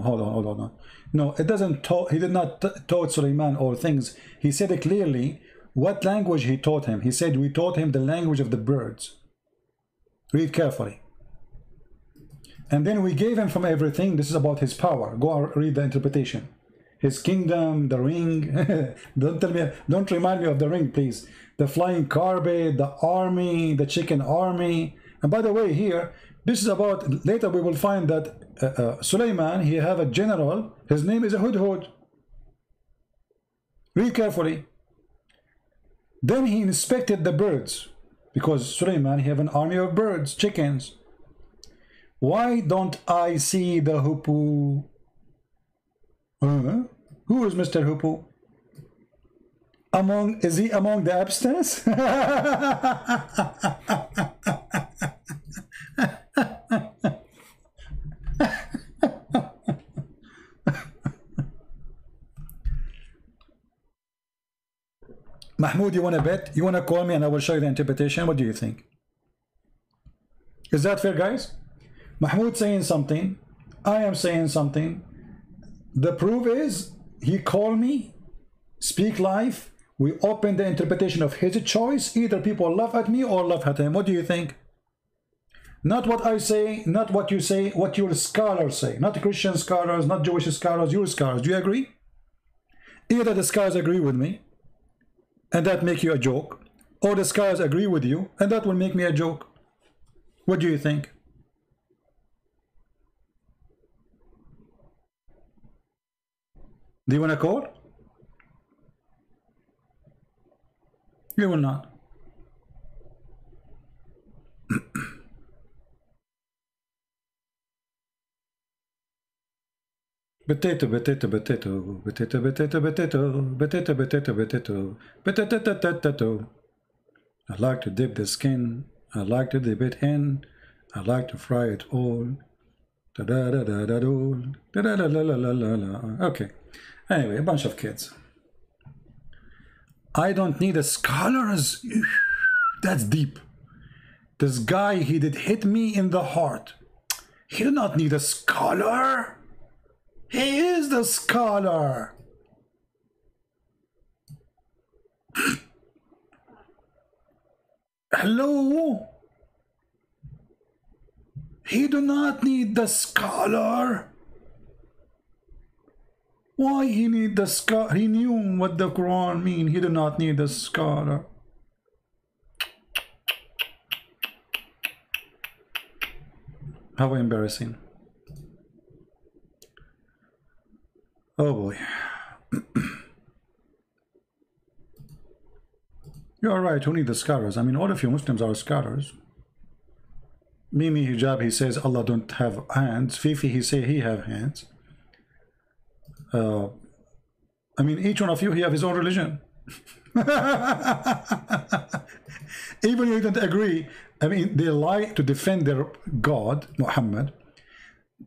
hold on. No, it doesn't taught, he did not taught Sulaiman all things. He said it clearly, what language he taught him. He said, we taught him the language of the birds. Read carefully. And then we gave him from everything. This is about his power. Go read the interpretation. His kingdom, the ring. Don't remind me of the ring, please. The flying carpet, the army, the chicken army. And by the way, here, this is about, later we will find that Sulaiman, he have a general, his name is a Hudhud. Read carefully. Then he inspected the birds, because Sulaiman, he have an army of birds, chickens. Why don't I see the hoopoe? Who is Mr. Hoopoe? Is he among the abstinence? Mahmoud, you want to bet? You want to call me and I will show you the interpretation? What do you think? Is that fair, guys? Mahmoud saying something, I am saying something. The proof is, he called me, speak live, we open the interpretation of his choice. Either people laugh at me or laugh at him. What do you think? Not what I say, not what you say, what your scholars say. Not Christian scholars, not Jewish scholars, your scholars. Do you agree? Either the scholars agree with me, and that make you a joke, or the scholars agree with you, and that will make me a joke. What do you think? Do you want to call? You will not. Potato, potato, potato, potato, potato, potato, potato, potato, potato, potato, potato. I like to dip the skin. I like to dip it in. I like to fry it all. Da da da da da da da da da da da da. Okay. Anyway, a bunch of kids. I don't need a scholars. That's deep. This guy, he did hit me in the heart. He did not need a scholar. He is the scholar. Hello? He do not need the scholar. Why he need the scholar? He knew what the Quran mean. He did not need the scholar. How embarrassing. Oh boy. You're right, who need the scholars? I mean, all of you Muslims are scholars. Mimi Hijab, he says Allah don't have hands. Fifi, he say he have hands. I mean, each one of you, he have his own religion. Even if you don't agree, I mean, they lie to defend their God, Muhammad,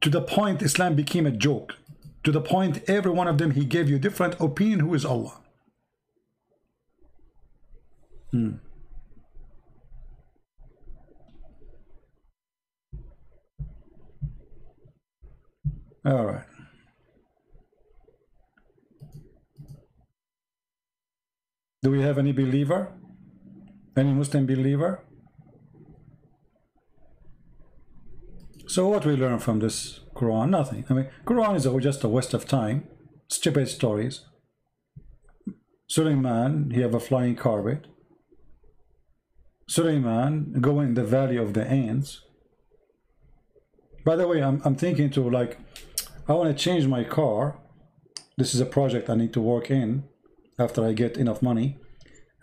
to the point Islam became a joke. To the point every one of them, he gave you different opinion who is Allah. All right. Do we have any believer? Any Muslim believer? So what we learn from this Quran? Nothing. I mean, Quran is just a waste of time. Stupid stories. Sulaiman, he have a flying carpet. Sulaiman go in the valley of the ants. By the way, I'm thinking to, like, I want to change my car. This is a project I need to work in after I get enough money.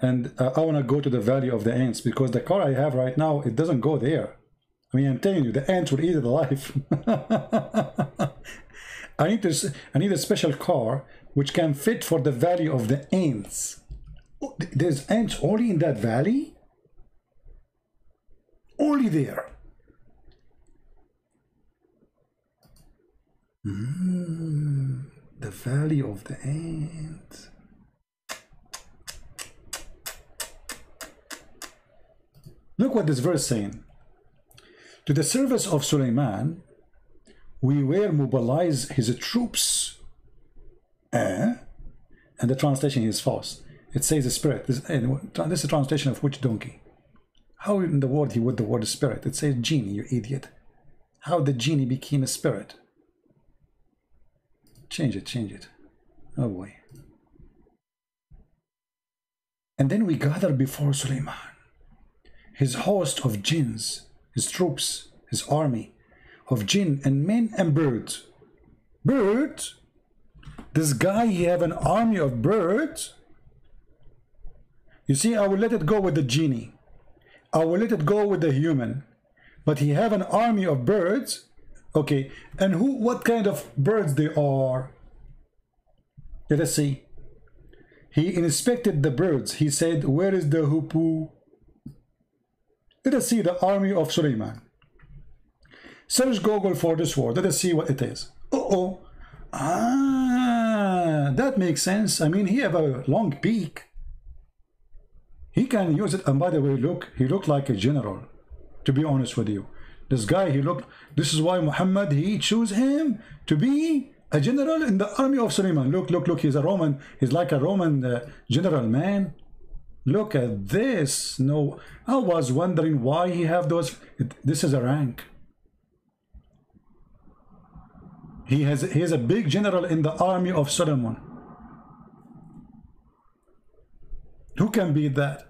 And I want to go to the Valley of the Ants, because the car I have right now, it doesn't go there. I mean, I'm telling you, the ants will eat it alive. I need a special car which can fit for the Valley of the Ants. Oh, there's ants only in that valley? Only there. The Valley of the Ants. Look what this verse is saying. To the service of Suleiman, we will mobilize his troops. And the translation is false. It says the spirit. This is a translation of which donkey? How in the world he would the word spirit? It says genie, you idiot. How the genie became a spirit? Change it, change it. Oh boy. And then we gather before Suleiman, his host of jinns, his troops, his army of jinn and men and birds. Birds? This guy, he have an army of birds? You see, I will let it go with the genie. I will let it go with the human. But he have an army of birds? Okay, and what kind of birds they are? Let us see. He inspected the birds. He said, where is the hoopoe? Let us see the army of Suleiman. Search Google for this word. Let us see what it is. Uh-oh. Ah, that makes sense. I mean, he have a long beak. He can use it. And by the way, look, he looked like a general, to be honest with you. This guy, this is why Muhammad, he chose him to be a general in the army of Suleiman. Look, look, look, he's a Roman. He's like a Roman general, man. Look at this. No, I was wondering why he have those. This is a rank. He is a big general in the army of Solomon. Who can beat that?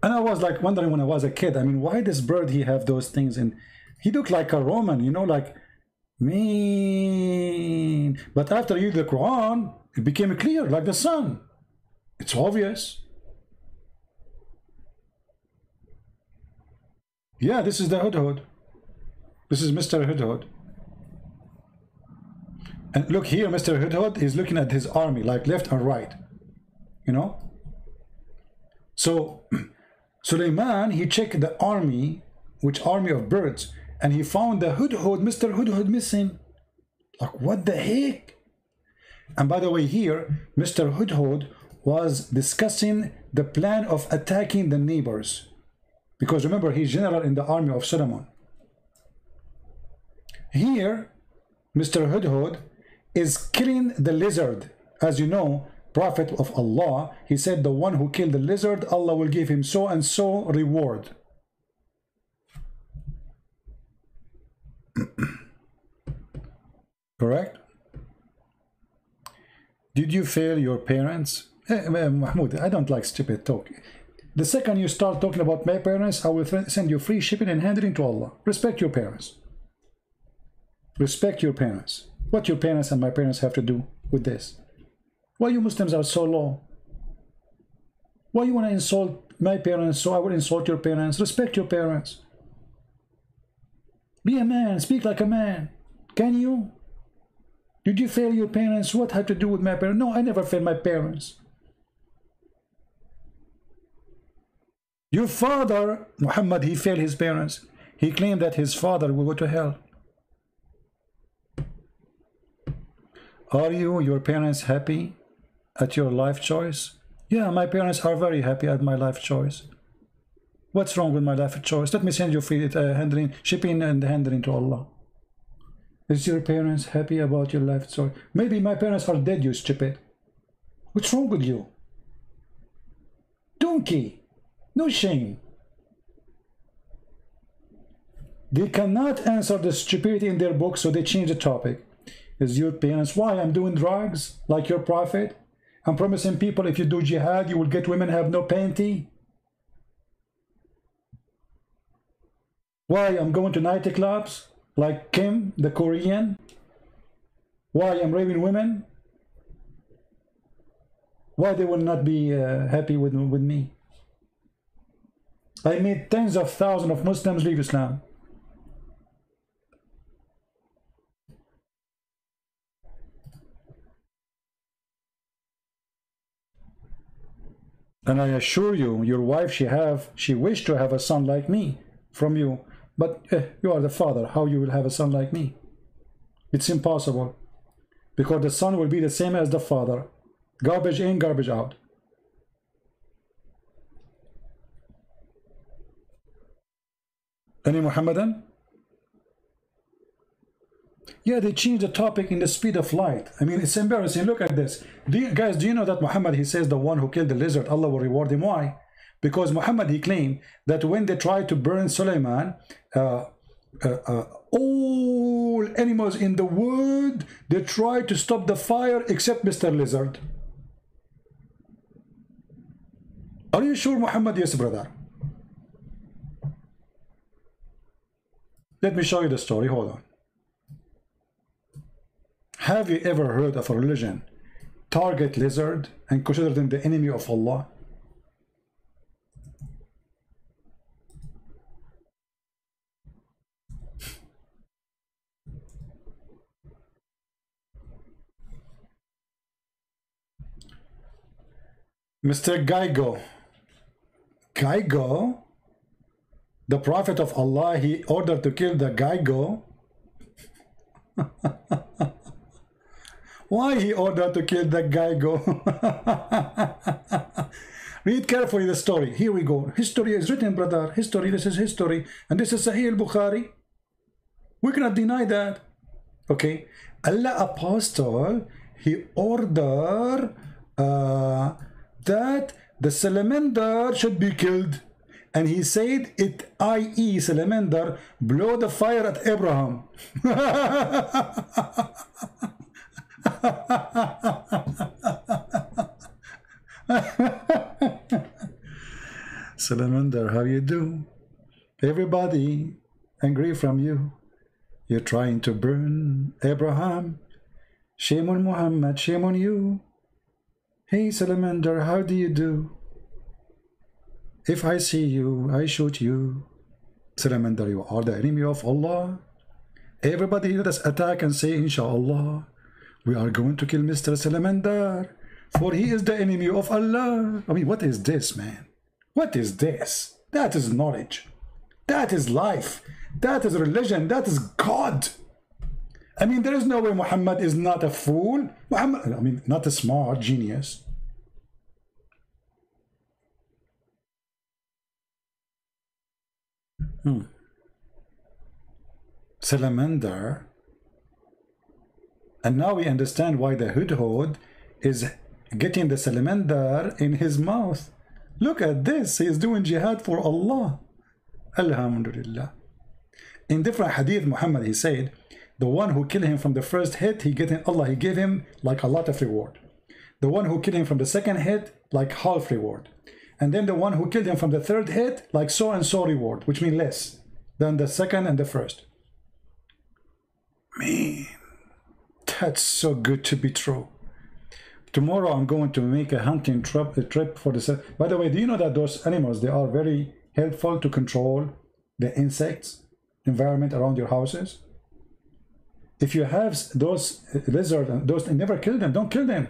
And I was like wondering when I was a kid, I mean, why this bird, he have those things? And he looked like a Roman, you know, like, mean. But after you read the Quran, it became clear, like the sun. It's obvious. Yeah, this is the Hudhud. This is Mr. Hudhud. And look here, Mr. Hudhud is looking at his army, like left and right. You know? So, Suleiman, he checked the army, which army of birds, and he found the Hudhud, Mr. Hudhud missing. Like, what the heck? And by the way, here, Mr. Hudhud was discussing the plan of attacking the neighbors. Because remember, he's general in the army of Solomon. Here, Mr. Hudhud is killing the lizard. As you know, Prophet of Allah, he said the one who killed the lizard, Allah will give him so and so reward. Correct? Did you fail your parents? Mahmoud, I don't like stupid talk. The second you start talking about my parents, I will send you free shipping and handling to Allah. Respect your parents. Respect your parents. What your parents and my parents have to do with this? Why you Muslims are so low? Why you want to insult my parents so I will insult your parents? Respect your parents. Be a man. Speak like a man. Can you? Did you fail your parents? What had to do with my parents? No, I never failed my parents. Your father, Muhammad, he failed his parents. He claimed that his father will go to hell. Are you, your parents, happy at your life choice? Yeah, my parents are very happy at my life choice. What's wrong with my life choice? Let me send you free shipping and handling to Allah. Is your parents happy about your life choice? Maybe my parents are dead, you stupid. What's wrong with you? Donkey. No shame. They cannot answer the stupidity in their book, so they change the topic. Is your parents, why I'm doing drugs like your prophet? I'm promising people if you do jihad, you will get women have no panty. Why I'm going to nightclubs like Kim, the Korean? Why I'm raping women? Why they will not be happy with me? I made tens of thousands of Muslims leave Islam. And I assure you, your wife, she wished to have a son like me from you. But you are the father. How you will have a son like me? It's impossible. Because the son will be the same as the father. Garbage in, garbage out. Any Muhammadan? Yeah, they changed the topic in the speed of light. I mean, it's embarrassing. Look at this. Guys, do you know that Muhammad, he says the one who killed the lizard, Allah will reward him. Why? Because Muhammad, he claimed that when they tried to burn Sulaiman, all animals in the world, they tried to stop the fire except Mr. Lizard. Are you sure, Muhammad? Yes, brother. Let me show you the story. Hold on. Have you ever heard of a religion target lizard and consider them the enemy of Allah? Mr. Geigo, the Prophet of Allah, he ordered to kill the Geigo. Why he ordered to kill the Geigo? Read carefully the story. Here we go. History is written, brother. History, this is history. And this is Sahih al-Bukhari. We cannot deny that. Okay. Allah Apostle, he ordered that the salamander should be killed. And he said, it, i.e. salamander, blow the fire at Abraham. Salamander, how you do? Everybody angry from you. You're trying to burn Abraham. Shame on Muhammad, shame on you. Hey Salamander, how do you do? If I see you, I shoot you. Salamander, you are the enemy of Allah. Everybody let us attack and say, Inshallah, we are going to kill Mr. Salamander, for he is the enemy of Allah. I mean, what is this, man? What is this? That is knowledge. That is life. That is religion. That is God. I mean, there is no way Muhammad is not a fool. Muhammad, I mean, not a smart genius. Salamander. And now we understand why the Hudhud is getting the salamander in his mouth. Look at this. He is doing jihad for Allah. Alhamdulillah. In different hadith, Muhammad, he said, the one who killed him from the first hit, he gave him like a lot of reward. The one who killed him from the second hit, like half reward. And then the one who killed him from the third hit, like so and so reward, which means less than the second and the first. Man, that's so good to be true. Tomorrow I'm going to make a hunting trip for the... By the way, do you know that those animals, they are very helpful to control the insects, environment around your houses? If you have those lizards, and those, never kill them, don't kill them.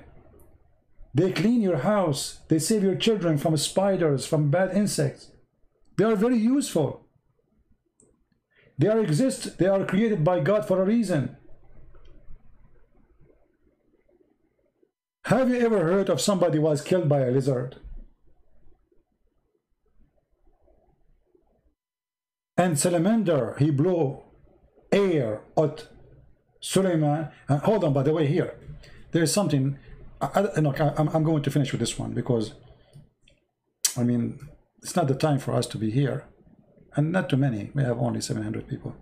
They clean your house. They save your children from spiders, from bad insects. They are very useful. They are created by God for a reason. Have you ever heard of somebody who was killed by a lizard? And Salamander, he blew air at Sulaiman. And hold on, by the way, here, there is something. I'm going to finish with this one because, I mean, it's not the time for us to be here. And not too many. We have only 700 people.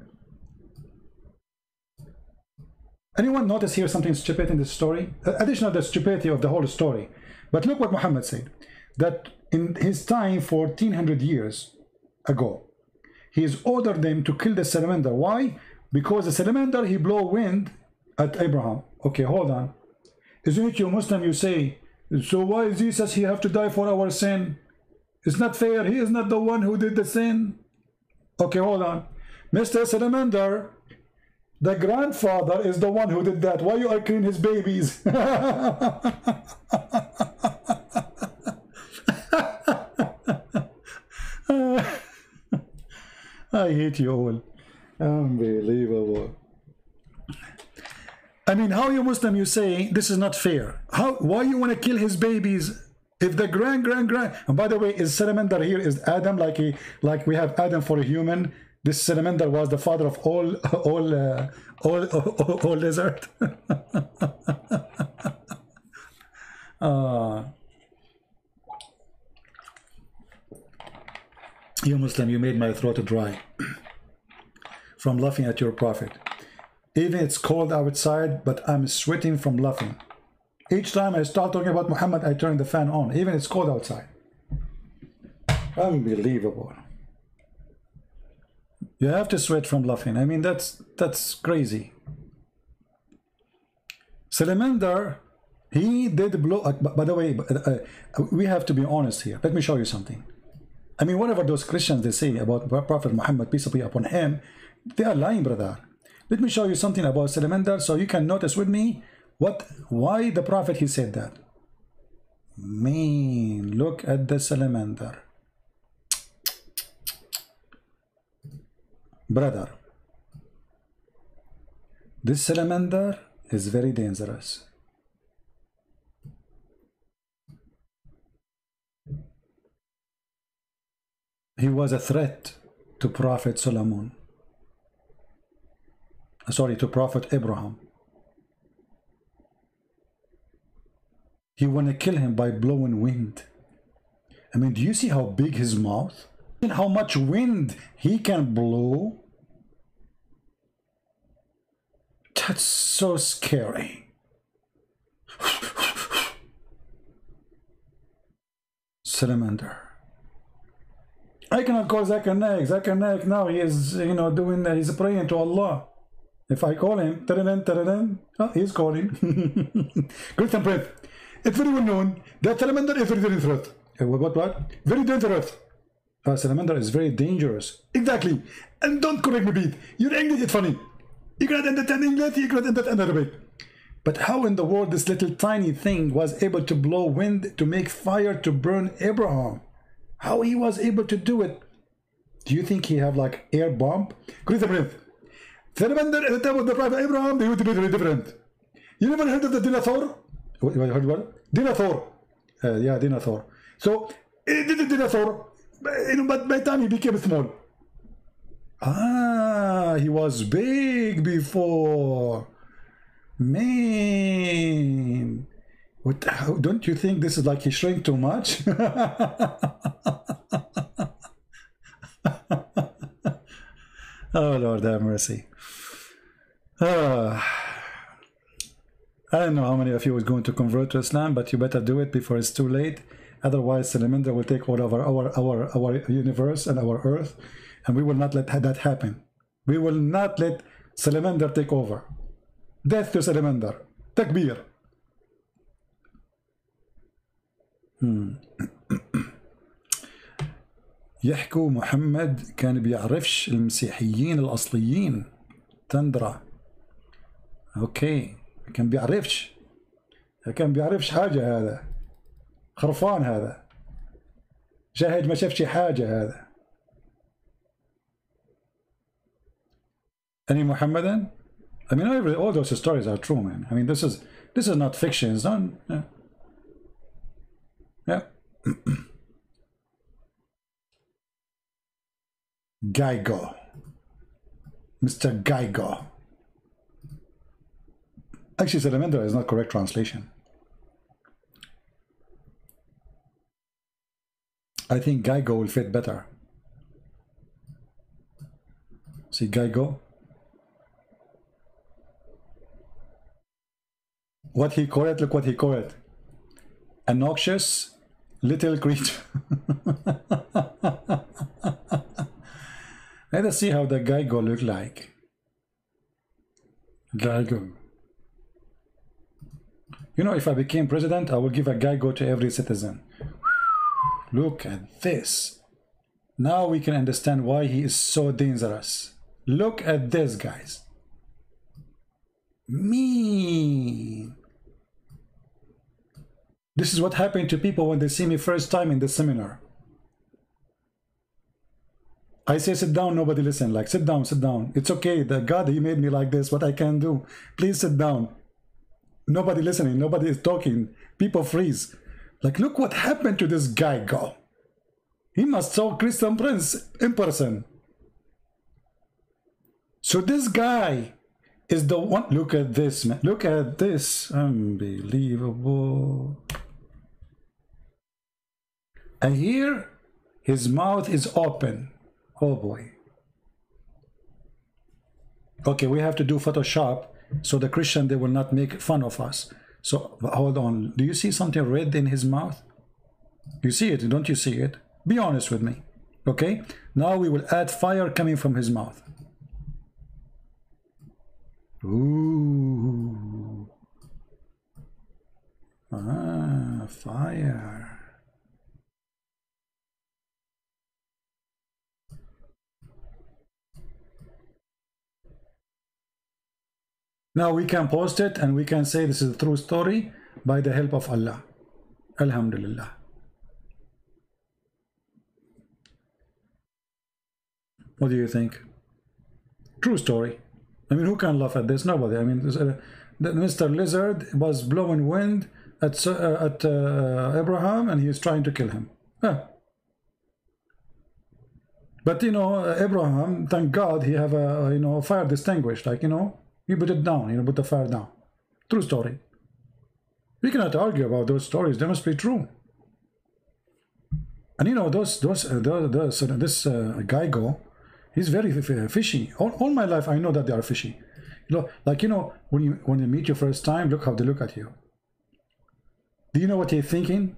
Anyone notice here something stupid in this story? Additional to the stupidity of the whole story. But look what Muhammad said. That in his time, 1400 years ago, he's ordered them to kill the salamander. Why? Because the salamander, he blow wind at Abraham. Okay, hold on. Isn't it you Muslim, you say, so why is Jesus, he have to die for our sin? It's not fair. He is not the one who did the sin. Okay, hold on. Mr. Salamander, the grandfather is the one who did that. Why you are killing his babies? I hate you all. Unbelievable. I mean, how you Muslim, you say this is not fair? Why you want to kill his babies? If the grand, and by the way, is salamander here is Adam, like we have Adam for a human. This salamander was the father of all lizard. You Muslim, you made my throat dry from laughing at your prophet. Even it's cold outside, but I'm sweating from laughing. Each time I start talking about Muhammad, I turn the fan on. Even it's cold outside. Unbelievable. You have to sweat from laughing. I mean, that's crazy. Salamander, he did blow. By the way, we have to be honest here. Let me show you something. I mean, whatever those Christians they say about Prophet Muhammad, peace be upon him, they are lying, brother. Let me show you something about salamander so you can notice with me why the Prophet he said that. Man, look at the salamander. Brother, this salamander is very dangerous. He was a threat to Prophet Solomon. Sorry, to Prophet Abraham. He want to kill him by blowing wind. I mean, do you see how big his mouth? And how much wind he can blow? That's so scary. Salamander. I cannot call Zakir Naik. Zakir Naik now he is, he's praying to Allah. If I call him, he's calling. Great and breath. It's very well known that salamander is very dangerous. What? Very dangerous. Salamander is very dangerous. Exactly. And don't correct me, Pete. Your English is funny. You cannot understand English, you cannot understand Arabic. But how in the world this little tiny thing was able to blow wind to make fire to burn Abraham? How he was able to do it? Do you think he have like air bomb? Great and breath. Salamander at the time of the Prophet Abraham, they would be very different. You never heard of the dinosaur? What, you heard what? Dinosaur. Yeah, dinosaur. So, this is dinosaur, but by the time he became small. Ah, he was big before. Man. What, don't you think this is like he shrank too much? Oh, Lord have mercy. I don't know how many of you is going to convert to Islam, but you better do it before it's too late. Otherwise, Salamander will take over our universe and our earth, and we will not let that happen. We will not let Salamander take over. Death to Salamander. Takbir. يحكوا محمد كان بيعرفش المسيحيين الأصليين تندرا. اوكي كان بيعرفش حاجة هذا خرفان هذا جاهد ما شافش حاجة هذا. Any Muhammadan? I mean all those stories are true, man. I mean this is not fiction. It's not yeah. Geigo. Mr. Geigo. Actually, Salamander is not correct translation. I think Geigo will fit better. See Geigo? What he called it, look what he called it. A noxious little creature. Let us see how the guy go look like. Geigo. You know, if I became president, I will give a Geigo to every citizen. Look at this. Now we can understand why he is so dangerous. Look at this, guys. Mean. This is what happened to people when they see me first time in the seminar. I say sit down, nobody listen. Like sit down, sit down. It's okay. The God, he made me like this. What I can do? Please sit down. Nobody listening. Nobody is talking. People freeze. Like look what happened to this guy. Go. He must saw Christian Prince in person. So this guy is the one. Look at this, man. Look at this. Unbelievable. And here, his mouth is open. Oh boy. Okay, we have to do Photoshop so the Christian, they will not make fun of us. So hold on. Do you see something red in his mouth? You see it, don't you see it? Be honest with me. Okay, now we will add fire coming from his mouth. Ooh. Ah, fire. Now we can post it and we can say this is a true story by the help of Allah. Alhamdulillah. What do you think? True story. I mean, who can laugh at this? Nobody. I mean, Mr. Lizard was blowing wind at Abraham and he is trying to kill him. Yeah. But you know, Abraham, thank God, he have a fire distinguished. Like he put it down. Put the fire down. True story. We cannot argue about those stories. They must be true. And this Geigo, he's very fishy. All my life, I know that they are fishy. Like when you meet you first time, look how they look at you. Do you know what he's thinking?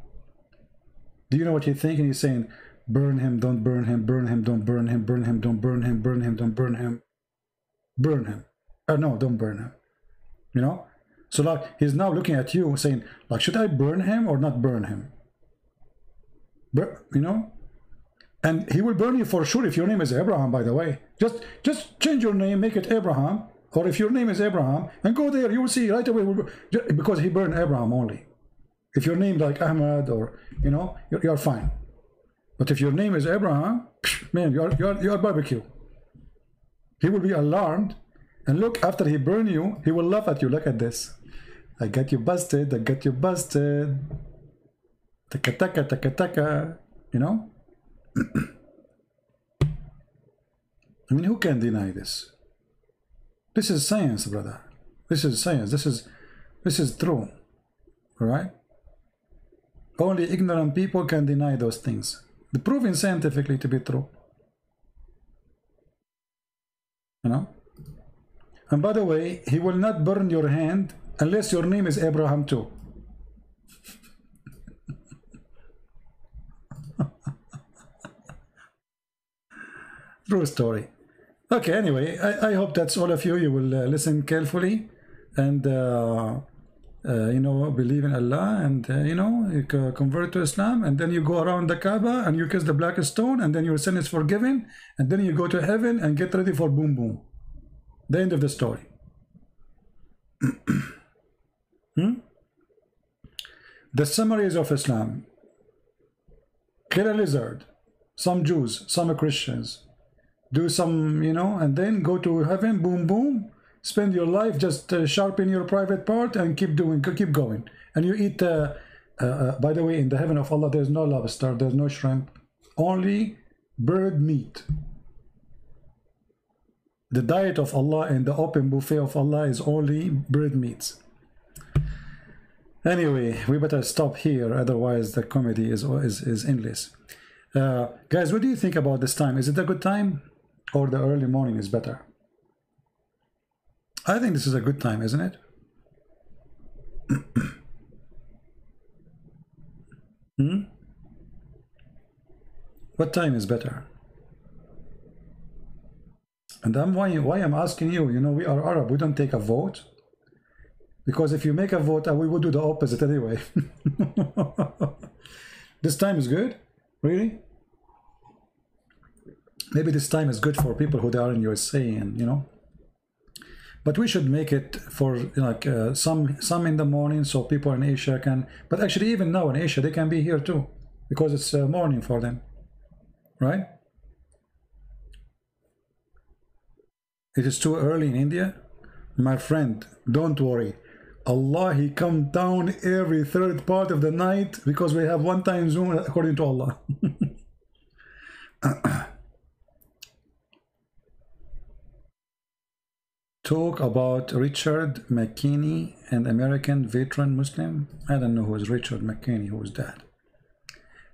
Do you know what he's thinking? He's saying, burn him, don't burn him, burn him, don't burn him, burn him, don't burn him, burn him, don't burn him, burn him. No, don't burn him. So like he's now looking at you saying, like, should I burn him or not burn him? And he will burn you for sure if your name is Abraham, by the way. Just change your name, make it Abraham, or if your name is Abraham, and go there, you will see right away, because he burned Abraham only. If your name like Ahmad or, you're fine. But if your name is Abraham, man, you're barbecue. He will be alarmed, and look, after he burn you, he will laugh at you. Look at this. I got you busted, I got you busted. Taka taka taka taka, I mean, who can deny this? This is science, brother. This is science. This is true. All right? Only ignorant people can deny those things. They're proven scientifically to be true. And by the way, he will not burn your hand unless your name is Abraham too. True story. Okay, anyway, I hope that's all of you. You will listen carefully and, believe in Allah and, you convert to Islam, and then you go around the Kaaba and you kiss the black stone, and then your sin is forgiven, and then you go to heaven and get ready for boom boom. The end of the story. The summaries of Islam. Kill a lizard. Some Jews, some Christians. Do some, and then go to heaven, boom, boom. Spend your life, just sharpen your private part and keep going. And you eat, by the way, in the heaven of Allah, there's no lobster, there's no shrimp, only bird meat. The diet of Allah and the open buffet of Allah is only bird meats. Anyway, we better stop here, otherwise the comedy is endless. Guys, what do you think about this time? Is it a good time? Or the early morning is better? I think this is a good time, isn't it? What time is better? And why I'm asking you, you know, we are Arab, we don't take a vote. Because if you make a vote, we would do the opposite anyway. This time is good? Really? Maybe this time is good for people who are in USA, and you know. But we should make it for like some in the morning, so people in Asia can. But actually, even now in Asia, they can be here too, because it's morning for them, right? It is too early in India, my friend. Don't worry. Allah, He come down every third part of the night because we have one time zone according to Allah. Talk about Richard McKinney, an American veteran Muslim. I don't know who is Richard McKinney, who is that?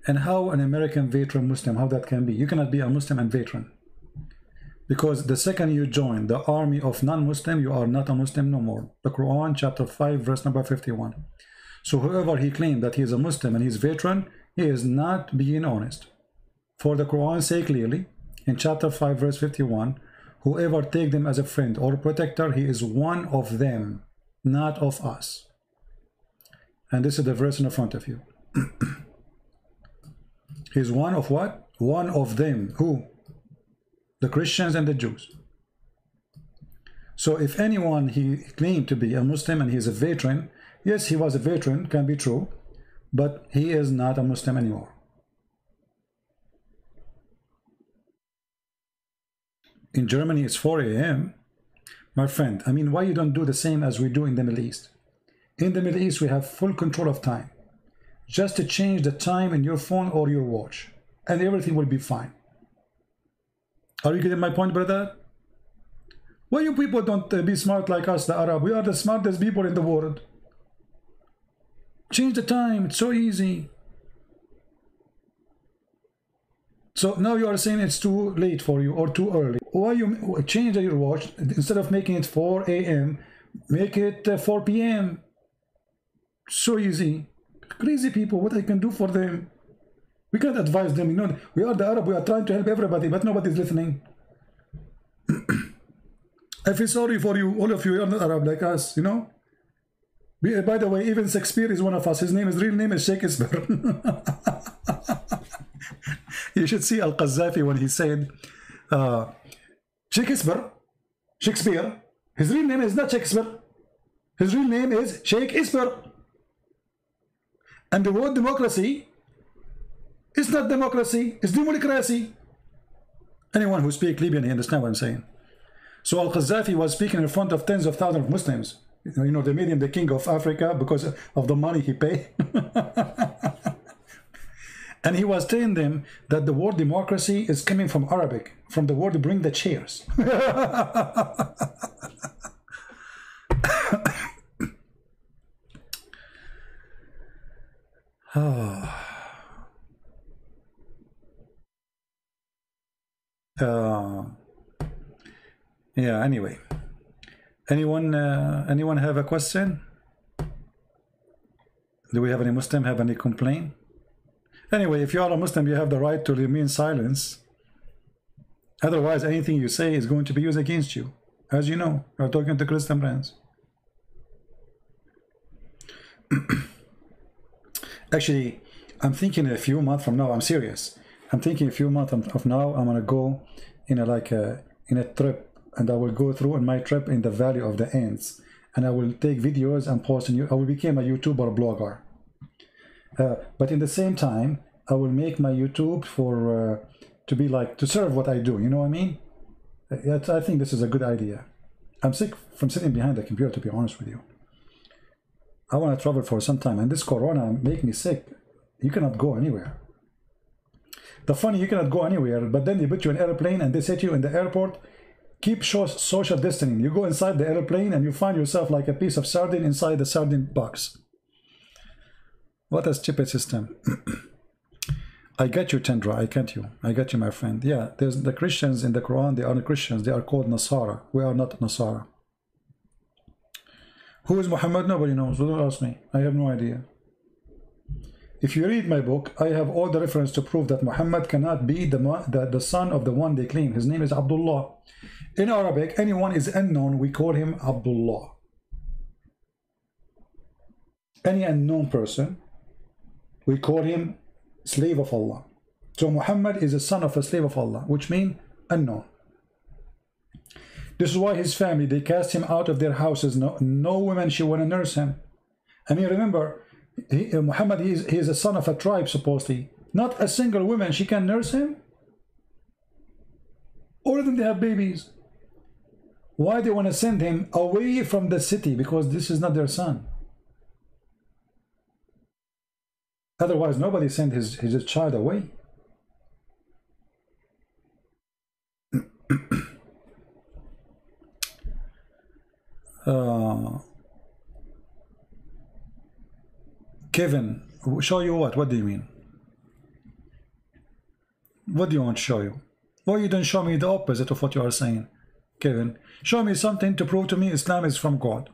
And how an American veteran Muslim, how that can be? You cannot be a Muslim and veteran. Because the second you join the army of non-Muslim, you are not a Muslim no more. The Quran, chapter 5, verse number 51. So whoever he claimed that he is a Muslim and he's veteran, he is not being honest. For the Quran say clearly, in chapter 5, verse 51, whoever take them as a friend or protector, he is one of them, not of us. And this is the verse in the front of you. He's one of what? One of them. Who? The Christians and the Jews. So if anyone he claimed to be a Muslim and he's a veteran, yes, he was a veteran, can be true, but he is not a Muslim anymore. In Germany, it's 4 a.m. My friend, I mean, why you don't do the same as we do in the Middle East? In the Middle East, we have full control of time. Just to change the time in your phone or your watch, and everything will be fine. Are you getting my point, brother? Why you people don't be smart like us, the Arab? We are the smartest people in the world. Change the time, it's so easy. So now you are saying it's too late for you or too early. Why you change your watch? Instead of making it 4 a.m., make it 4 p.m. So easy. Crazy people, what I can do for them? We can't advise them. You know, we are the Arab, we are trying to help everybody, but nobody's listening. I feel sorry for you, all of you. You are not Arab like us, you know. By the way, even Shakespeare is one of us. His real name is Shakespeare. You should see Al-Qaddafi when he said, Shakespeare. His real name is not Shakespeare. His real name is Shakespeare. And the word democracy, it's not democracy, it's democracy. Anyone who speaks Libyan, he understands what I'm saying. So Al-Qaddafi was speaking in front of tens of thousands of Muslims. You know, they made him the king of Africa because of the money he paid. And he was telling them that the word democracy is coming from Arabic, from the word to bring the chairs. Yeah, anyway. Anyone have a question? Do we have any Muslim have any complaint? Anyway, if you are a Muslim, you have the right to remain silent. Otherwise, anything you say is going to be used against you. As you know, you're talking to Christian friends. Actually, I'm thinking a few months from now, I'm serious. I'm thinking a few months from now, I'm gonna go in a trip, and I will go through on my trip in the Valley of the Ants, and I will take videos and post. I will become a YouTuber blogger. But in the same time, I will make my YouTube for to be like to serve what I do. You know what I mean? I think this is a good idea. I'm sick from sitting behind the computer, to be honest with you. I want to travel for some time, and this Corona make me sick. You cannot go anywhere. The funny, you cannot go anywhere, but then they put you in an airplane and they set you in the airport. Keep social distancing. You go inside the airplane and you find yourself like a piece of sardine inside the sardine box. What a stupid system. I get you, Tendra. I get you. I get you, my friend. Yeah, there's the Christians in the Quran. They are the Christians. They are called Nasara. We are not Nasara. Who is Muhammad? Nobody knows. Don't ask me. I have no idea. if you read my book, I have all the reference to prove that Muhammad cannot be the son of the one they claim. His name is Abdullah. In Arabic, anyone is unknown, we call him Abdullah. Any unknown person, we call him slave of Allah. So Muhammad is a son of a slave of Allah, which means unknown. This is why his family, they cast him out of their houses. No woman should want to nurse him. I mean, remember, Muhammad, he is a son of a tribe, supposedly. Not a single woman, she can nurse him. All of them, they have babies. Why they want to send him away from the city? Because this is not their son. Otherwise, nobody sent his child away. Kevin, show you what? What do you mean? What do you want to show you? Why you don't show me the opposite of what you are saying, Kevin? Show me something to prove to me Islam is from God.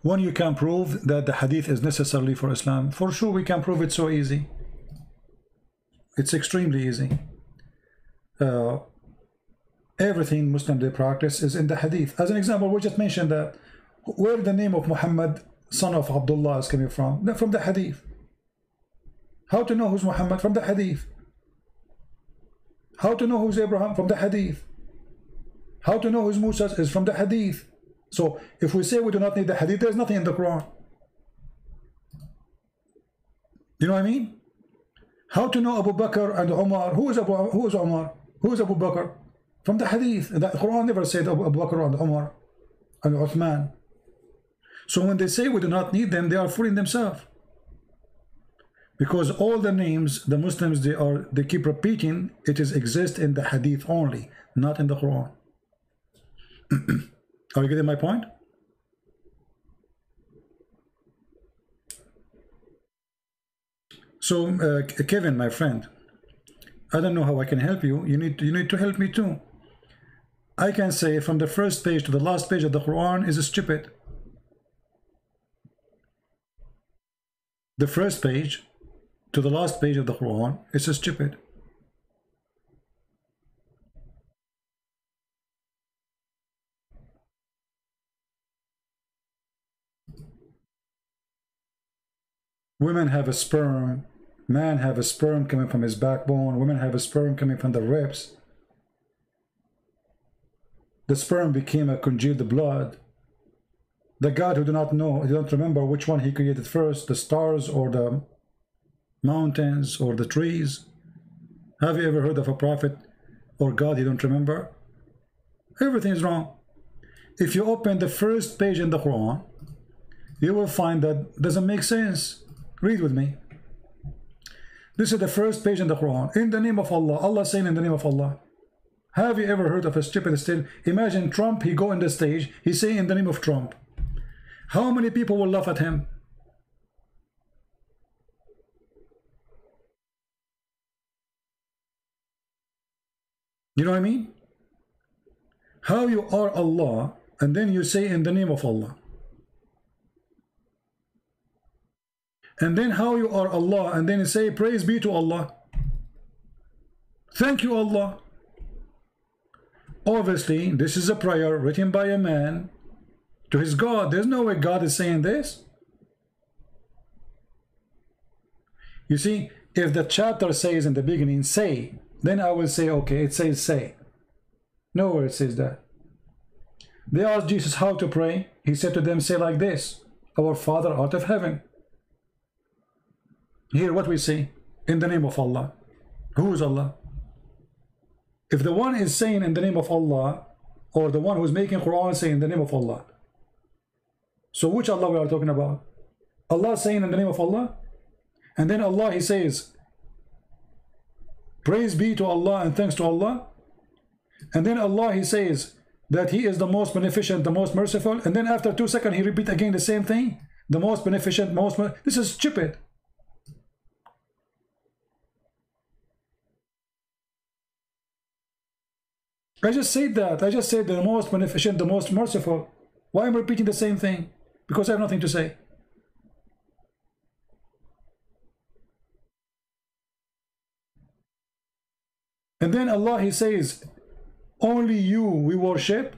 When you can prove that the hadith is necessarily for Islam, for sure we can prove it so easy. It's extremely easy. Everything Muslim they practice is in the hadith. As an example, we just mentioned that where the name of Muhammad, son of Abdullah, is coming from? From the hadith. How to know who's Muhammad? From the hadith. How to know who's Abraham? From the hadith. How to know who's Musa? Is from the hadith. So if we say we do not need the hadith, there's nothing in the Quran. You know what I mean? How to know Abu Bakr and Umar? Who is Umar? Who is Abu Bakr? From the hadith. The Quran never said Abu Bakr and Umar and Uthman. So when they say we do not need them, they are fooling themselves. Because all the names the Muslims they keep repeating, it is exist in the hadith only, not in the Quran. Are you getting my point? So Kevin, my friend, I don't know how I can help you. You need to help me too. I can say from the first page to the last page of the Quran is stupid. The first page to the last page of the Quran is stupid. Women have a sperm, man have a sperm coming from his backbone, women have a sperm coming from the ribs. The sperm became a congealed blood. The God who do not know, he don't remember which one he created first, the stars or the mountains or the trees. Have you ever heard of a prophet or God he don't remember? Everything is wrong. If you open the first page in the Quran, you will find that doesn't make sense. Read with me. This is the first page in the Quran. In the name of Allah. Allah saying in the name of Allah. Have you ever heard of a stupid still? Imagine Trump, he go on the stage, he say in the name of Trump. How many people will laugh at him? You know what I mean? How you are Allah and then you say in the name of Allah. And then how you are Allah and then you say praise be to Allah. Thank you Allah. Obviously this is a prayer written by a man to his God. There's no way God is saying this. You see, if the chapter says in the beginning say, then I will say okay, it says say. Nowhere it says that. They asked Jesus how to pray. He said to them, say like this, our Father out of heaven. Here what we say, in the name of Allah. Who is Allah? If the one is saying in the name of Allah, or the one who is making Quran saying in the name of Allah, so which Allah we are talking about? Allah saying in the name of Allah, and then Allah he says praise be to Allah and thanks to Allah, and then Allah he says that he is the most beneficent, the most merciful, and then after 2 seconds he repeat again the same thing, the most beneficent, this is stupid. I just said that. I just said the most beneficent, the most merciful. Why am I repeating the same thing? Because I have nothing to say. And then Allah, He says, only you we worship.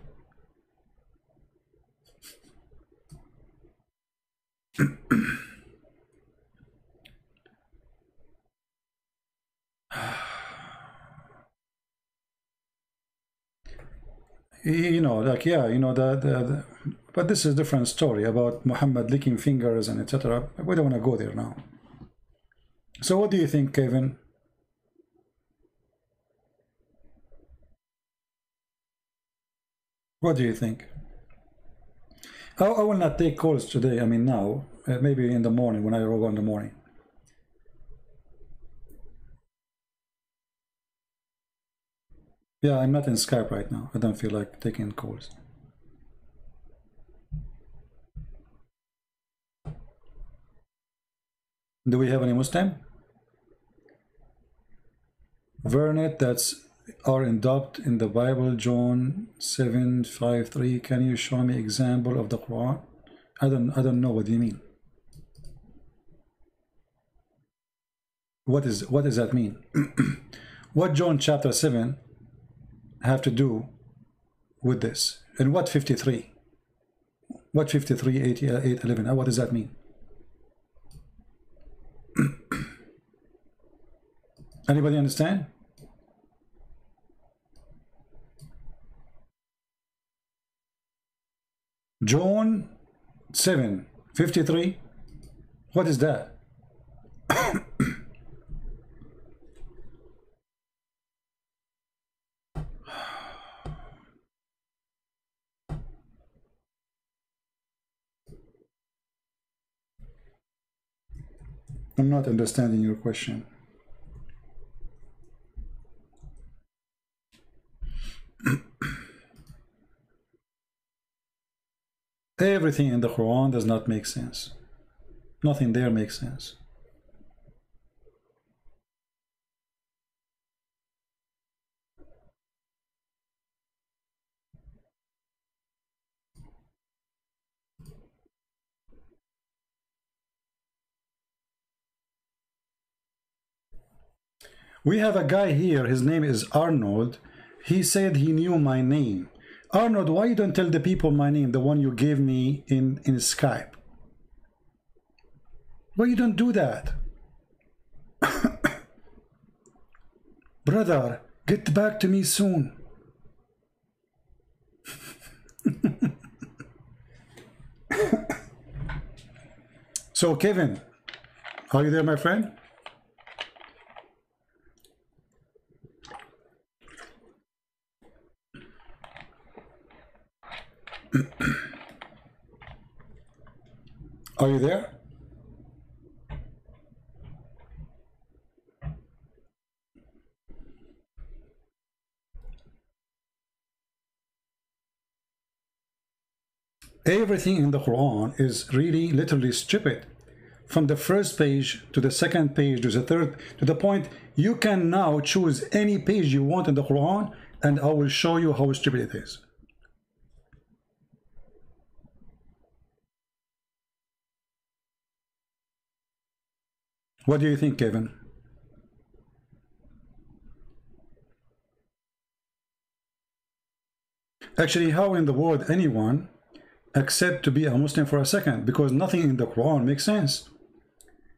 You know, like, yeah, you know, but this is a different story about Muhammad licking fingers and etc. We don't want to go there now. So what do you think, Kevin? What do you think? I will not take calls today. I mean now, maybe in the morning when I go in the morning. Yeah, I'm not in Skype right now. I don't feel like taking calls. Do we have any Muslim? Vernet, that's are adopt in the Bible, John 7:5-3. Can you show me example of the Quran? I don't know what you mean. What does that mean? What John chapter 7 have to do with this? And what 53? What 53, 8, 11? What does that mean? Anybody understand? John 7:53. What is that? I'm not understanding your question. Everything in the Quran does not make sense. Nothing there makes sense. We have a guy here, his name is Arnold. He said he knew my name. Arnold, why you don't tell the people my name, the one you gave me in Skype? Why you don't do that? Brother, get back to me soon. So Kevin, are you there, my friend? Are you there? Everything in the Quran is really literally stupid. From the first page to the second page to the third, to the point you can now choose any page you want in the Quran, and I will show you how stupid it is. What do you think, Kevin? Actually, how in the world anyone accept to be a Muslim for a second? Because nothing in the Quran makes sense.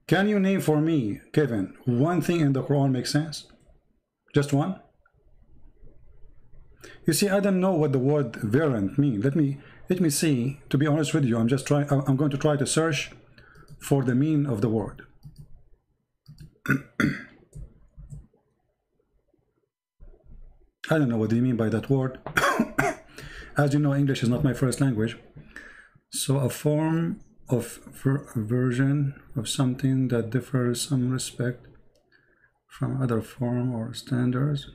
Can you name for me, Kevin, one thing in the Quran makes sense? Just one? You see, I don't know what the word variant means. Let me see. To be honest with you, I'm going to try to search for the meaning of the word. I don't know what do you mean by that word. As you know, English is not my first language. So a form of version of something that differs some respect from other form or standards.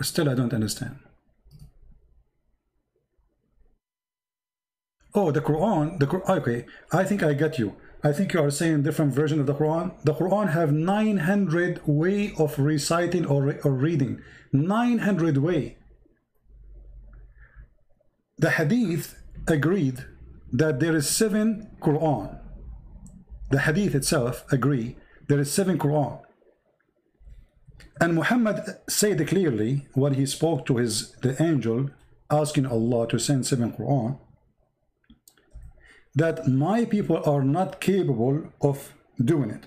Still I don't understand. Oh, the Quran, okay, I think I get you. I think you are saying different version of the Quran. The Quran have 900 way of reciting or reading. 900 way. The Hadith agreed that there is 7 Quran. The Hadith itself agree there is 7 Quran. And Muhammad said clearly when he spoke to the angel asking Allah to send 7 Quran, that my people are not capable of doing it.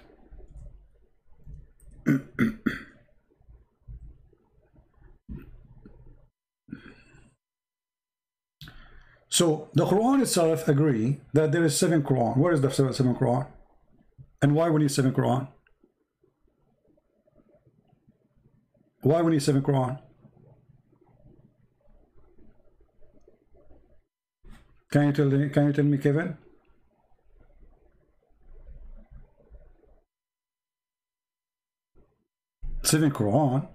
So the Quran itself agree that there is 7 Quran. Where is the 7 Quran? And why we need 7 Quran? Why we need 7 Quran? Can you tell me, Kevin? Seven Quran,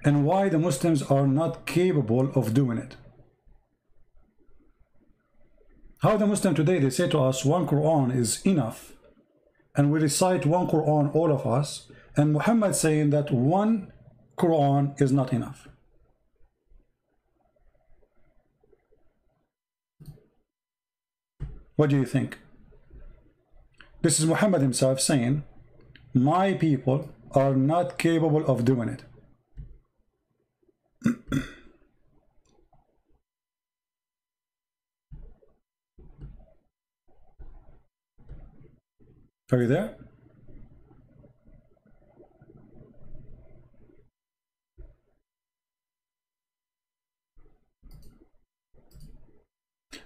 and why the Muslims are not capable of doing it. How the Muslim today, they say to us 1 Quran is enough, and we recite 1 Quran, all of us, and Muhammad saying that 1 Quran is not enough. What do you think? This is Muhammad himself saying, my people are not capable of doing it. Are you there?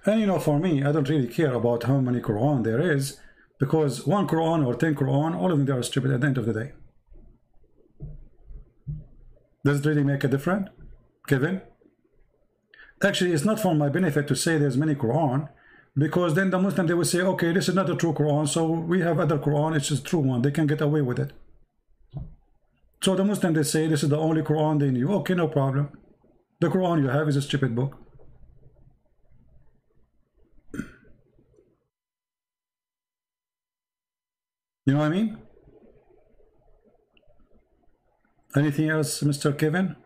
And you know, for me, I don't really care about how many Quran there is, because 1 Quran or 10 Quran, all of them, they are stupid at the end of the day. Does it really make a difference, Kevin? Actually, it's not for my benefit to say there's many Quran, because then the Muslim, they will say, okay, this is not a true Quran, so we have other Quran, it's a true one, they can get away with it. So the Muslim, they say this is the only Quran they knew. Okay, no problem. The Quran you have is a stupid book. You know what I mean? Anything else, Mr. Kevin?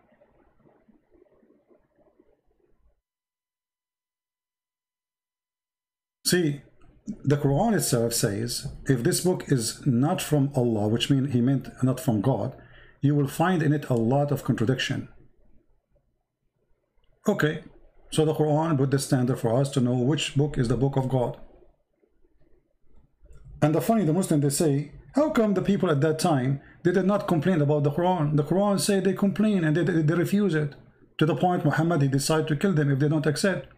See, the Quran itself says, if this book is not from Allah, which means he meant not from God, you will find in it a lot of contradiction. Okay, so the Quran put the standard for us to know which book is the book of God. And the funny, the Muslims, they say, how come the people at that time, they did not complain about the Quran? The Quran say they complain and they refuse it. To the point Muhammad, he decided to kill them if they don't accept.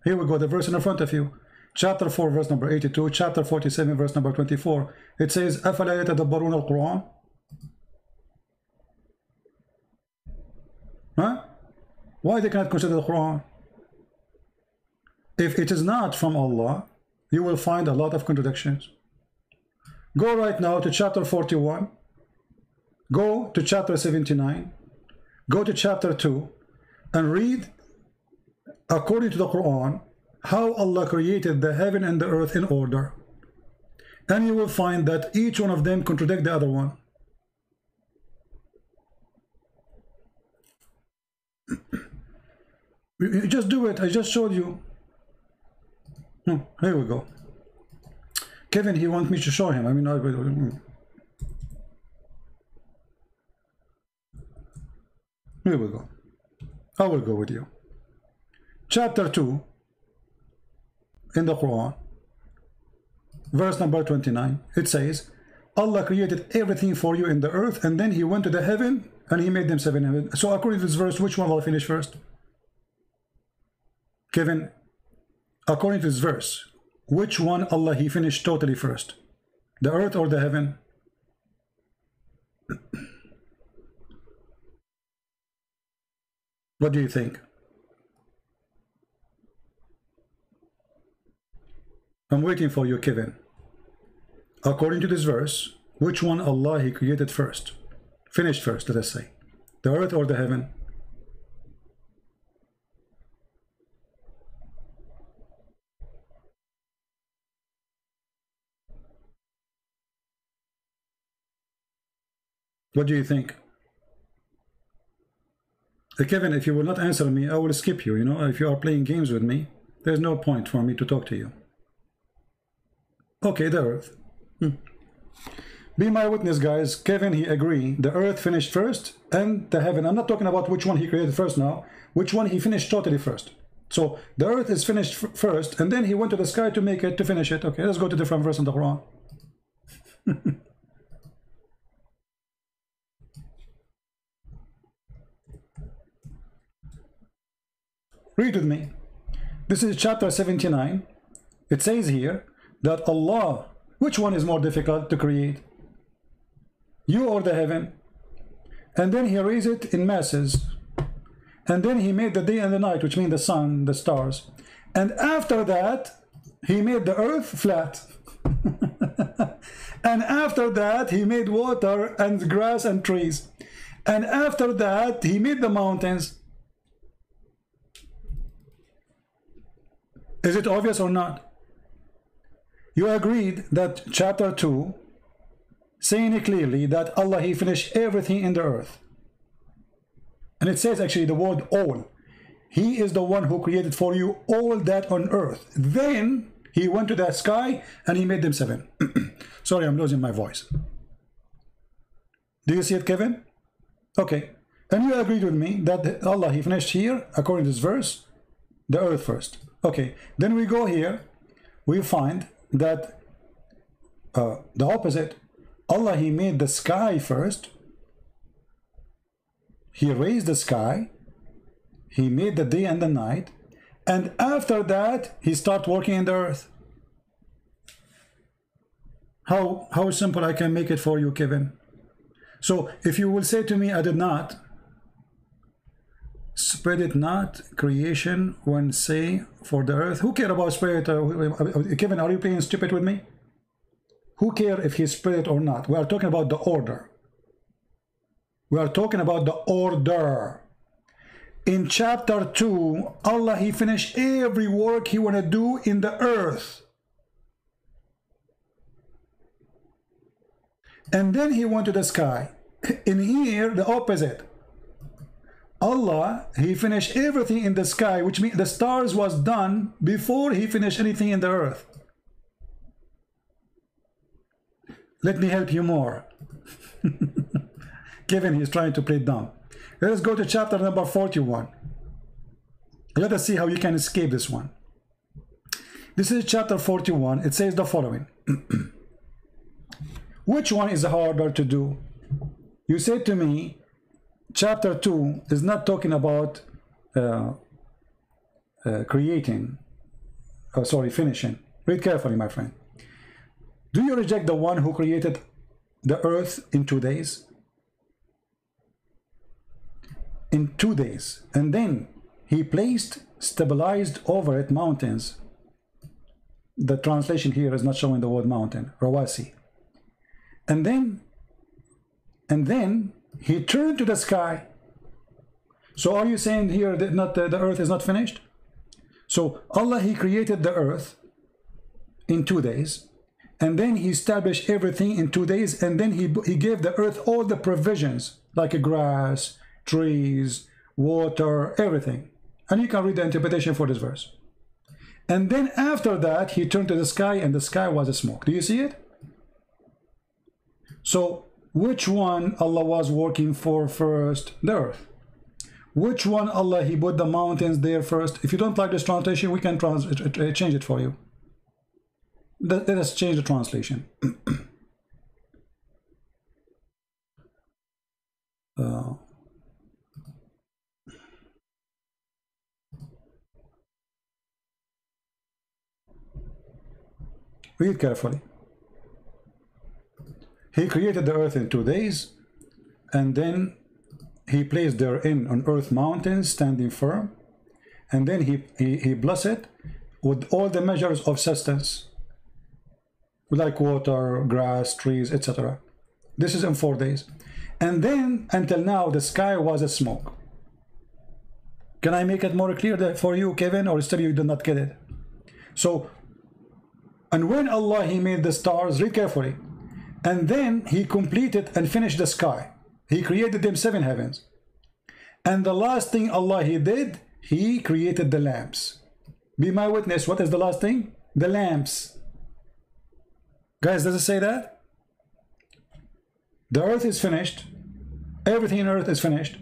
Here we go, the verse in front of you. Chapter 4, verse number 82, chapter 47, verse number 24. It says, أَفَلَا يَتَدَبَّرُونَ الْقُرْآنَ? Huh? Why they cannot consider the Quran? If it is not from Allah, you will find a lot of contradictions. Go right now to chapter 41. Go to chapter 79. Go to chapter 2 and read, according to the Quran, how Allah created the heaven and the earth in order. And you will find that each one of them contradict the other one. You just do it. I just showed you. Here we go. Kevin, he wants me to show him. I mean, here we go. I will go with you. Chapter 2 in the Quran, verse number 29. It says, Allah created everything for you in the earth, and then he went to the heaven and he made them 7 heaven. So according to this verse, which one will finish first? Kevin, according to this verse, which one Allah he finished totally first? The earth or the heaven? What do you think? I'm waiting for you, Kevin. According to this verse, which one Allah he created first? Finished first, let us say. The earth or the heaven? What do you think? Kevin, if you will not answer me, I will skip you. You know, if you are playing games with me, there's no point for me to talk to you. Okay, the earth. Be my witness, guys. Kevin, he agreed. The earth finished first, and the heaven. I'm not talking about which one he created first now. Which one he finished totally first. So the earth is finished first, and then he went to the sky to make it, to finish it. Okay, let's go to a different verse in the Quran. Read with me. This is chapter 79. It says here that Allah, which one is more difficult to create? You or the heaven? And then he raised it in masses. And then he made the day and the night, which mean the sun, the stars. And after that, he made the earth flat. And after that, he made water and grass and trees. And after that, he made the mountains. Is it obvious or not? You agreed that chapter 2, saying it clearly that Allah, he finished everything in the earth. And it says actually the word all. He is the one who created for you all that on earth. Then he went to the sky and he made them 7. Sorry, I'm losing my voice. Do you see it, Kevin? Okay. And you agreed with me that Allah, he finished here, according to this verse, the earth first. Okay. Then we go here. We find that the opposite. Allah, he made the sky first. He raised the sky. He made the day and the night. And after that, he started working in the earth. How simple I can make it for you, Kevin. So if you will say to me, I did not, spread it not, creation, when say for the earth. Who care about spread it? Kevin, are you playing stupid with me? Who care if he spread it or not? We are talking about the order. We are talking about the order. In chapter 2, Allah, he finished every work he want to do in the earth. And then he went to the sky. In here, the opposite. Allah, he finished everything in the sky, which means the stars was done before he finished anything in the earth. Let me help you more. Kevin, he's trying to play dumb. Let us go to chapter number 41. Let us see how you can escape this one. This is chapter 41. It says the following. Which one is harder to do? You said to me, chapter 2 is not talking about finishing. Read carefully, my friend. Do you reject the one who created the earth in 2 days? In 2 days. And then he stabilized over it mountains. The translation here is not showing the word mountain, Rawasi. And then he turned to the sky. So are you saying here that the earth is not finished? So Allah, he created the earth in 2 days, and then he established everything in 2 days, and then he gave the earth all the provisions, like a grass, trees, water, everything. And you can read the interpretation for this verse. And then after that, he turned to the sky, and the sky was a smoke. Do you see it? So which one Allah was working for first? The earth. Which one Allah, he put the mountains there first? If you don't like this translation, we can change it for you. Let us change the translation. Read carefully. He created the earth in 2 days, and then he placed therein on earth mountains standing firm, and then he blessed it with all the measures of sustenance, like water, grass, trees, etc. This is in 4 days. And then until now the sky was a smoke. Can I make it more clear for you, Kevin, or still you do not get it? So, and when Allah, he made the stars, read carefully, and then he completed and finished the sky. He created them 7 heavens. And the last thing Allah He did, He created the lamps. Be my witness. What is the last thing? The lamps. Guys, does it say that? The earth is finished. Everything in earth is finished.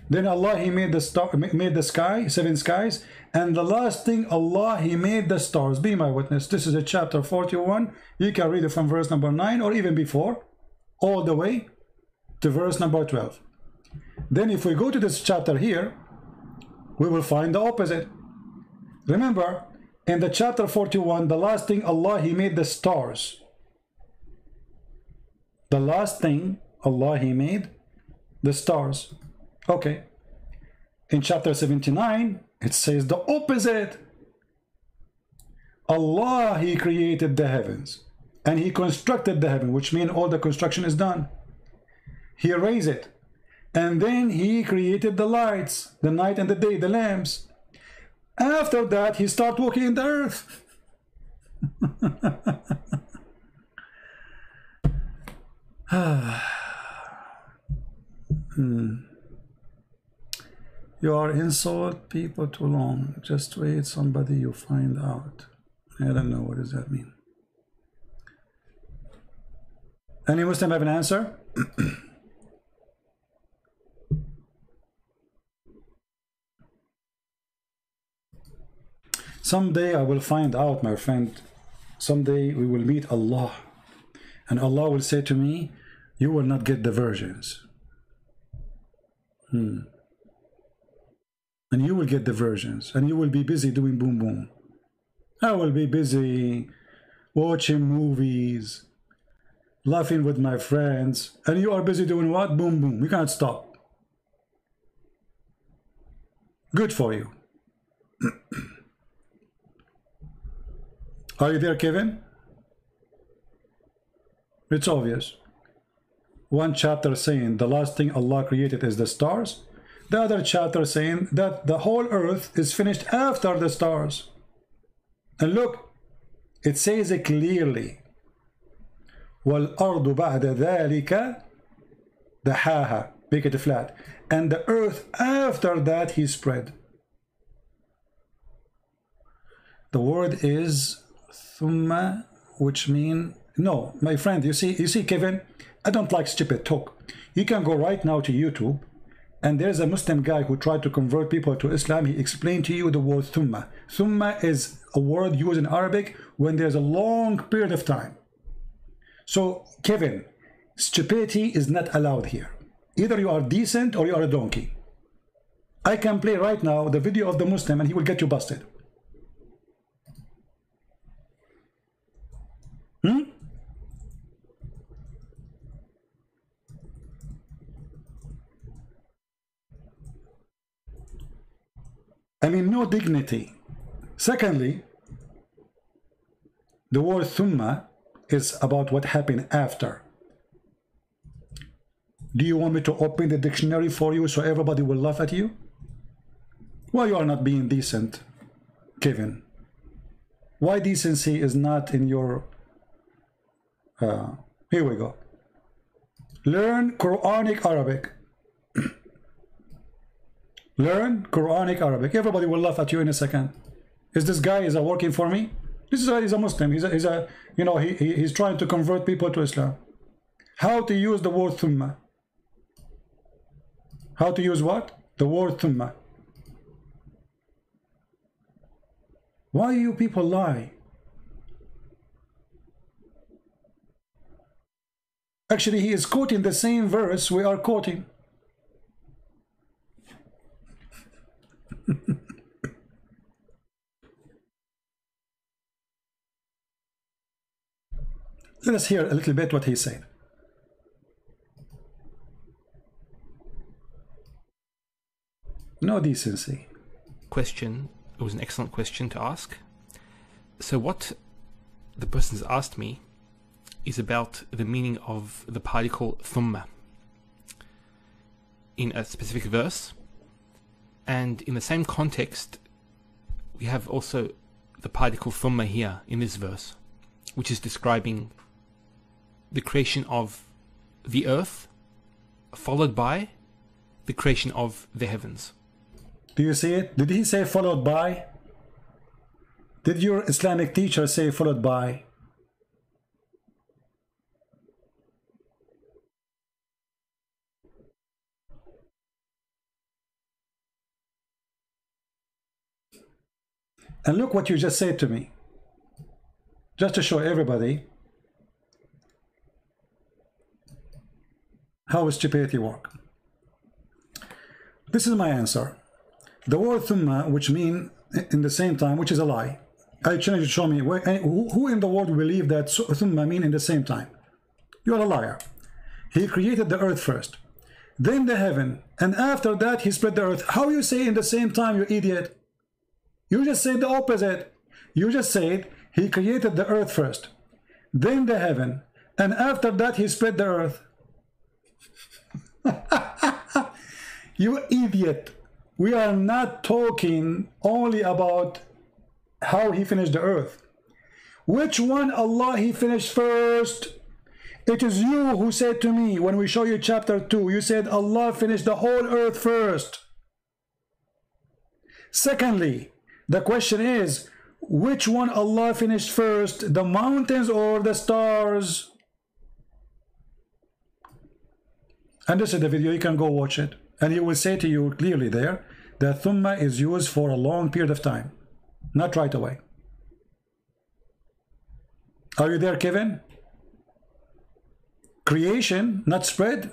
Then Allah He made the star, made the sky, 7 skies, and the last thing Allah He made the stars. Be my witness. This is a chapter 41. You can read it from verse number 9 or even before, all the way to verse number 12. Then if we go to this chapter here, we will find the opposite. Remember, in the chapter 41, the last thing Allah He made the stars. The last thing Allah He made the stars. Okay. In chapter 79, it says the opposite. Allah He created the heavens and He constructed the heaven, which means all the construction is done. He raised it, and then He created the lights, the night and the day, the lamps. After that, He started walking in the earth. You are insult people too long. Just wait, somebody you find out. I don't know, what does that mean? Any Muslim have an answer? Someday I will find out, my friend. Someday we will meet Allah. And Allah will say to me, you will not get the virgins. And you will get the virgins. And you will be busy doing boom boom. I will be busy watching movies, laughing with my friends. And you are busy doing what? Boom boom. You can't stop. Good for you. Are you there, Kevin? It's obvious. One chapter saying the last thing Allah created is the stars. The other chapter saying that the whole earth is finished after the stars. And look, it says it clearly. وَالْأَرْضُ بَعْدَ ذَلِكَ دَحَاهَا. Make it flat. And the earth after that He spread. The word is thumma, which mean no, my friend. You see, Kevin, I don't like stupid talk. You can go right now to YouTube, and there's a Muslim guy who tried to convert people to Islam. He explained to you the word thumma. Thumma is a word used in Arabic when there's a long period of time. So, Kevin, stupidity is not allowed here. Either you are decent or you are a donkey. I can play right now the video of the Muslim and he will get you busted. I mean, no dignity. Secondly, the word thumma is about what happened after. Do you want me to open the dictionary for you so everybody will laugh at you? Why you are not being decent, Kevin? Why decency is not in your... here we go. Learn Quranic Arabic. Learn Quranic Arabic. Everybody will laugh at you in a second. Is this guy working for me? This guy is a Muslim. He's trying to convert people to Islam. How to use the word thumma? How to use what? The word thumma. Why you people lie? Actually, he is quoting the same verse we are quoting. Let us hear a little bit what he said. No decency. Question. It was an excellent question to ask. So what the person's asked me is about the meaning of the particle thumma in a specific verse, and in the same context we have also the particle thumma here in this verse, which is describing the creation of the earth followed by the creation of the heavens. Do you see it? Did he say followed by? Did your Islamic teacher say followed by? And look what you just said to me. Just to show everybody how stupidity works. This is my answer. The word thumma, which mean in the same time, which is a lie. I challenge you to show me who in the world will believe that thumma mean in the same time. You are a liar. He created the earth first, then the heaven, and after that he spread the earth. How you say in the same time, you idiot? You just said the opposite. You just said he created the earth first, then the heaven, and after that he spread the earth. You idiot. We are not talking only about how he finished the earth. Which one Allah he finished first? It is you who said to me when we show you chapter 2, you said Allah finished the whole earth first. Secondly, the question is, which one Allah finished first, the mountains or the stars? And this is the video, you can go watch it. And he will say to you clearly there that thumma is used for a long period of time, not right away. Are you there, Kevin? Creation, not spread.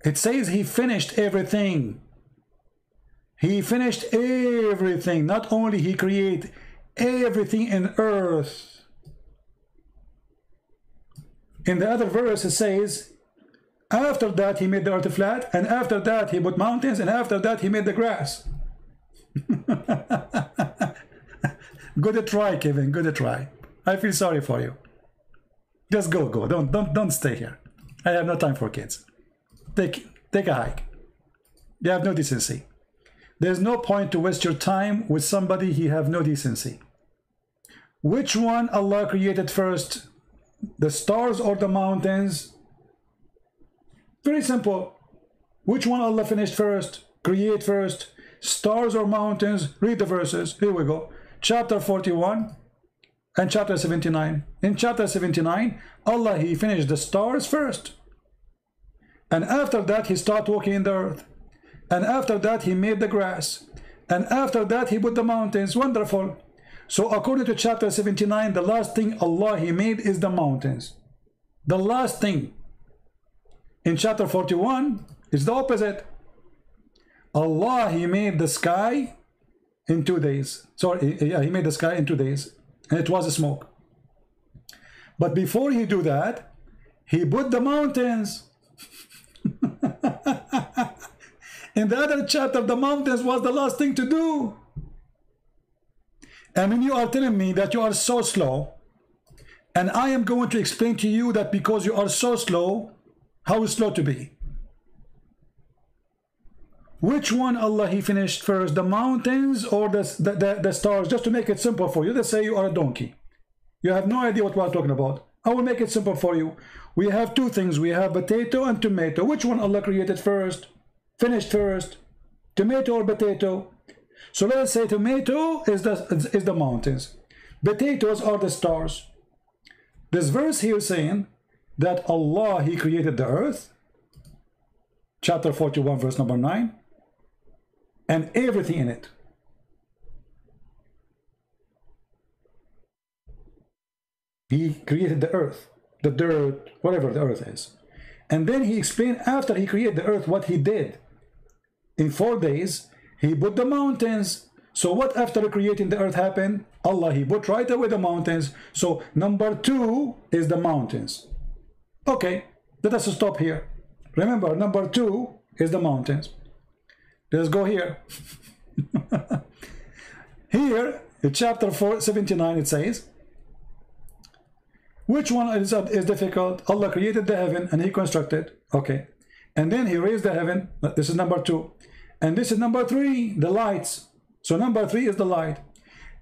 It says he finished everything. He finished everything. Not only he created everything in earth. In the other verse it says, after that he made the earth flat, and after that he put mountains, and after that he made the grass. Good try, Kevin, good try. I feel sorry for you. Just go. Don't stay here. I have no time for kids. Take a hike. You have no decency. There's no point to waste your time with somebody he have no decency. Which one Allah created first? The stars or the mountains? Very simple. Which one Allah finished first? Create first? Stars or mountains? Read the verses. Here we go. Chapter 41 and chapter 79. In chapter 79, Allah he finished the stars first. And after that he started walking in the earth. And after that he made the grass. And after that he put the mountains. Wonderful. So according to chapter 79, the last thing Allah he made is the mountains. The last thing. In chapter 41 is the opposite. Allah he made the sky in 2 days. Sorry, yeah, he made the sky in 2 days. And it was a smoke. But before he do that, he put the mountains. In the other chapter, the mountains was the last thing to do. And when you are telling me that you are so slow, and I am going to explain to you that because you are so slow, how slow to be. Which one Allah he finished first, the mountains or the stars? Just to make it simple for you, let's say you are a donkey. You have no idea what we are talking about. I will make it simple for you. We have two things. We have potato and tomato. Which one Allah created first? Finished first? Tomato or potato? So let's say tomato is the mountains. Potatoes are the stars. This verse here saying that Allah he created the earth. Chapter 41 verse number 9. And everything in it. He created the earth, the dirt, whatever the earth is. And then he explained after he created the earth what he did. In 4 days, he put the mountains. So what after creating the earth happened? Allah, he put right away the mountains. So number 2 is the mountains. Okay, let us stop here. Remember, number 2 is the mountains. Let's go here. Here, in chapter 79, it says, which one is difficult? Allah created the heaven and he constructed. Okay. And then he raised the heaven. This is number 2. And this is number 3, the lights. So number 3 is the light.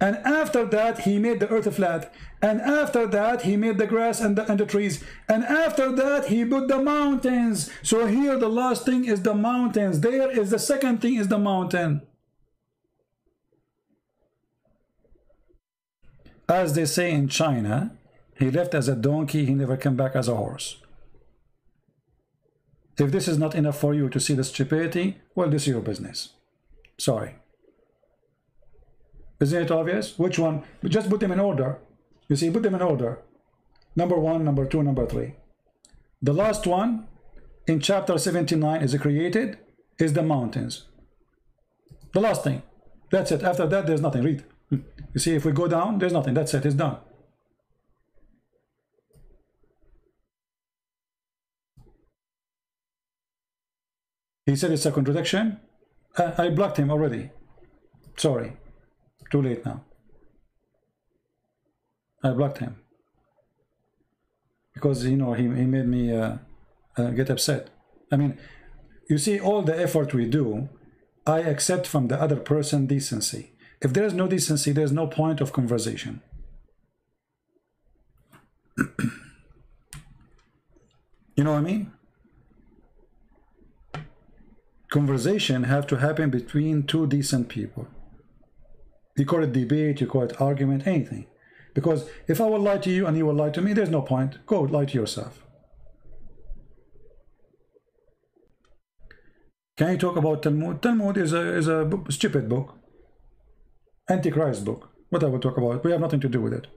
and after that he made the earth flat, and after that he made the grass and the trees, and after that he put the mountains. So here the last thing is the mountains, there is the second thing is the mountain. As they say in China, he left as a donkey, he never came back as a horse. If this is not enough for you to see the stupidity, well, this is your business. Sorry. Isn't it obvious? Which one? Just put them in order. You see, put them in order. Number 1, number 2, number 3. The last one in chapter 79 is created, is the mountains. The last thing. That's it. After that, there's nothing. Read. You see, if we go down, there's nothing. That's it. It's done. He said it's a contradiction. I blocked him already. Sorry. Too late now. I blocked him. Because, you know, he made me get upset. I mean, you see, all the effort we do, I accept from the other person decency. If there is no decency, there's no point of conversation. You know what I mean? Conversation have to happen between two decent people. You call it debate, you call it argument, anything. Because if I will lie to you and you will lie to me, there's no point. Go lie to yourself. Can you talk about Talmud? Talmud is a stupid book. Antichrist book. What I will talk about? We have nothing to do with it.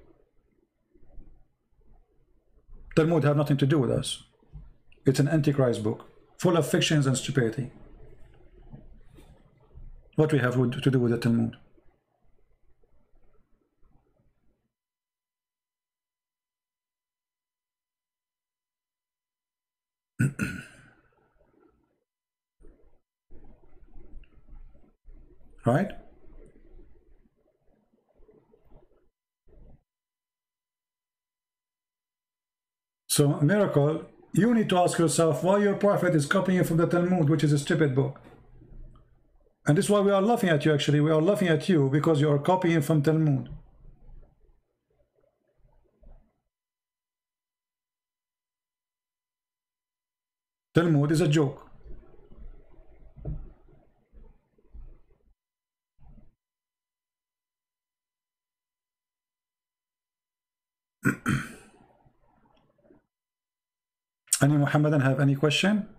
Talmud have nothing to do with us. It's an Antichrist book, full of fictions and stupidity. What we have to do with the Talmud? Right? So, Miracle, you need to ask yourself why your prophet is copying from the Talmud, which is a stupid book. And this is why we are laughing at you, actually. We are laughing at you because you are copying from Talmud. Talmud is a joke. Any Muhammadan have any question?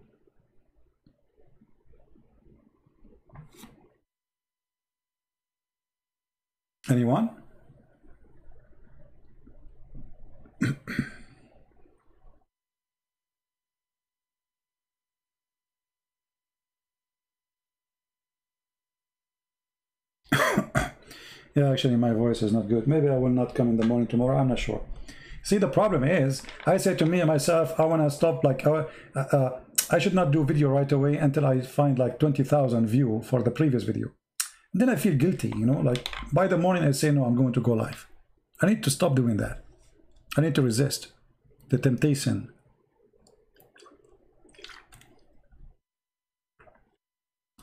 Anyone? Yeah, actually my voice is not good. Maybe I will not come in the morning tomorrow. I'm not sure. See, the problem is, I said to me and myself, I want to stop, like, I should not do video right away until I find like 20,000 views for the previous video. Then I feel guilty, you know, like by the morning I say, no, I'm going to go live. I need to stop doing that. I need to resist the temptation.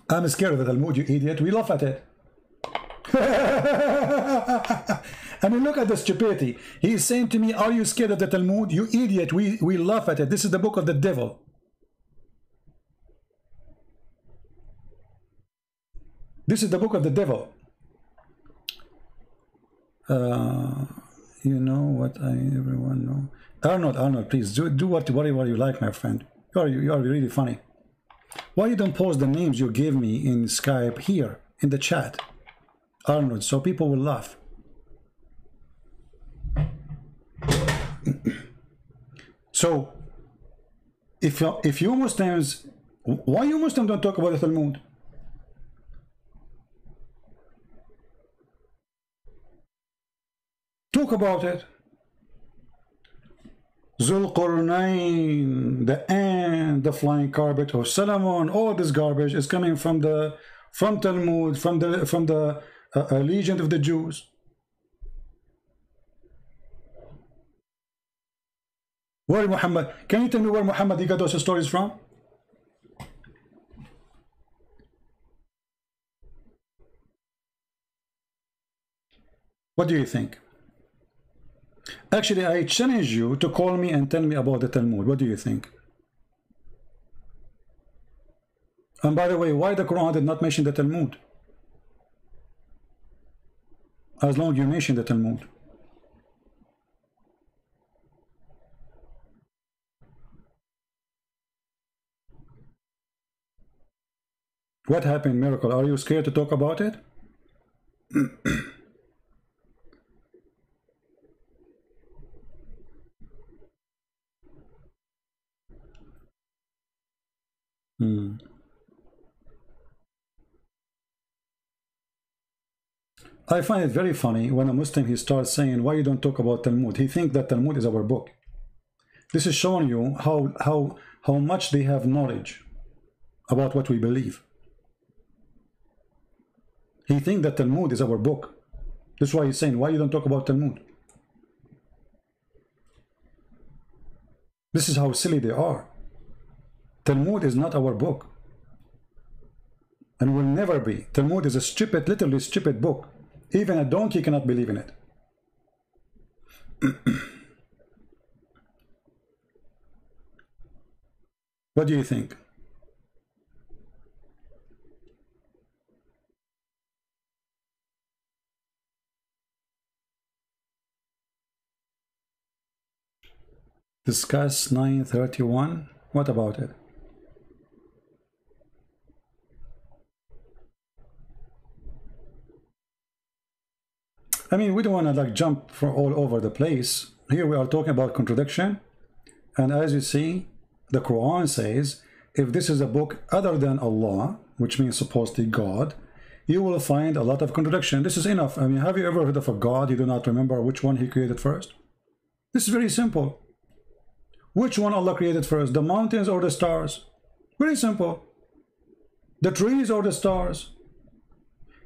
I'm scared of the Talmud, you idiot. We laugh at it. I mean, look at the stupidity. He is saying to me, are you scared of the Talmud? You idiot, we laugh at it. This is the book of the devil. This is the book of the devil. You know what everyone know. Arnold, please do whatever you like, my friend. You are really funny. Why you don't post the names you gave me in Skype here in the chat, Arnold, so people will laugh. So, if you Muslims, why you Muslims don't talk about the Talmud? Talk about it. Zulqarnain, the ant, the flying carpet of Solomon, all this garbage is coming from Talmud, from the legend of the Jews. Where Muhammad? Can you tell me where Muhammad he got those stories from? What do you think? Actually, I challenge you to call me and tell me about the Talmud. What do you think? And by the way, why the Quran did not mention the Talmud? As long as you mention the Talmud. What happened, Miracle? Are you scared to talk about it? I find it very funny when a Muslim, he starts saying, why you don't talk about Talmud? He thinks that Talmud is our book. This is showing you how much they have knowledge about what we believe. He thinks that Talmud is our book. That's why he's saying, why you don't talk about Talmud? This is how silly they are. Talmud is not our book. And will never be. Talmud is a stupid, literally stupid book. Even a donkey cannot believe in it. What do you think? Discuss 931. What about it? I mean, we don't want to like jump from all over the place. Here we are talking about contradiction. And as you see, the Quran says, if this is a book other than Allah, which means supposedly God, you will find a lot of contradiction. This is enough. I mean, have you ever heard of a God you do not remember which one he created first? This is very simple. Which one Allah created first, the mountains or the stars? Very simple. The trees or the stars?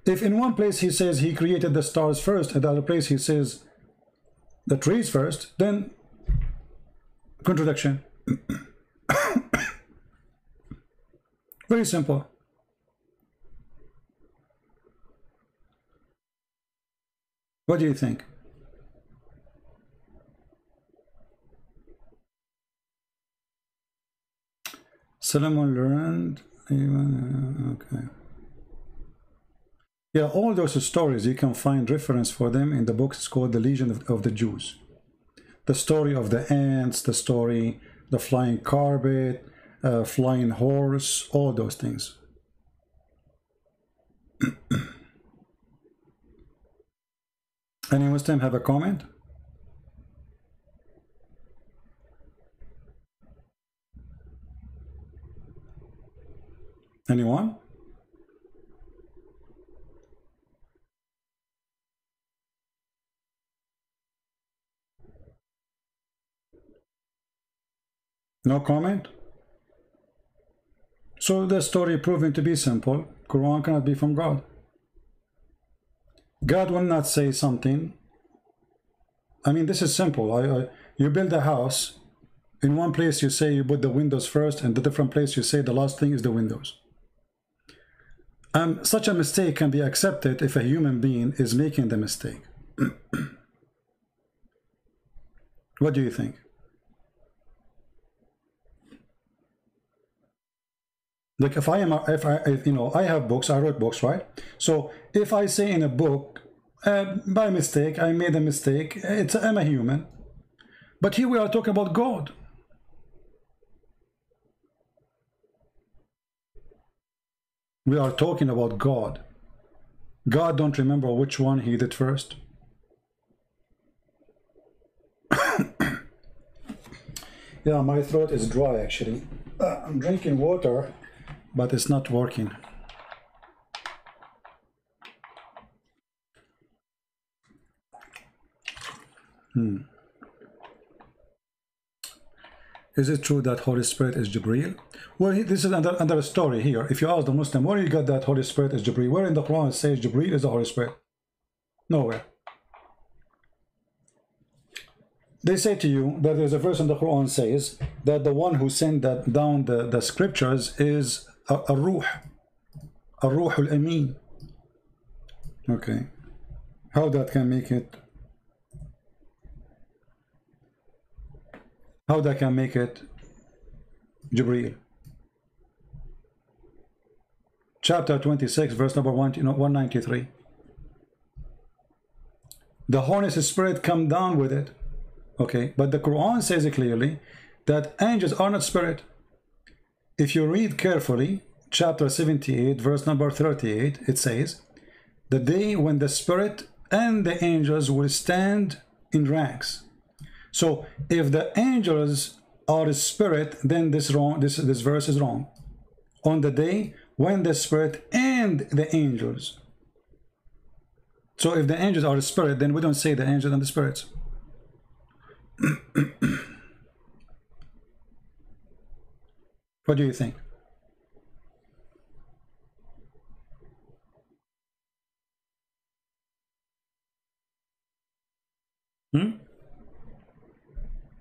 If in one place he says he created the stars first, and the other place he says the trees first, then contradiction. Very simple. What do you think? Solomon learned, okay. Yeah, all those stories, you can find reference for them in the books. It's called The Legion of the Jews. The story of the ants, the story, the flying carpet, flying horse, all those things. Any Muslim have a comment? Anyone? No comment? So the story proving to be simple. Quran cannot be from God. God will not say something. I mean, this is simple. You build a house. In one place you say you put the windows first, and the different place you say the last thing is the windows. Such a mistake can be accepted if a human being is making the mistake. What do you think? Like if I have books, I wrote books, right? So if I say in a book, by mistake, I made a mistake, I'm a human. But here we are talking about God. We are talking about God. God don't remember which one he did first. Yeah, my throat is dry actually. I'm drinking water, but it's not working. Is it true that Holy Spirit is Jibreel? Well, this is another story here. If you ask the Muslim, where you got that Holy Spirit is Jibreel? Where in the Quran it says Jibreel is the Holy Spirit? Nowhere. They say to you that there's a verse in the Quran says that the one who sent down the scriptures is a ruh al-amin. Okay. How that can make it? How that can make it Jibreel? Chapter 26, verse number 193. The Holy Spirit come down with it. Okay, but the Quran says it clearly that angels are not spirit. If you read carefully, chapter 78, verse number 38, it says, the day when the spirit and the angels will stand in ranks. So if the angels are a spirit, then this verse is wrong. On the day when the spirit and the angels. So if the angels are a spirit, then we don't say the angels and the spirits. What do you think?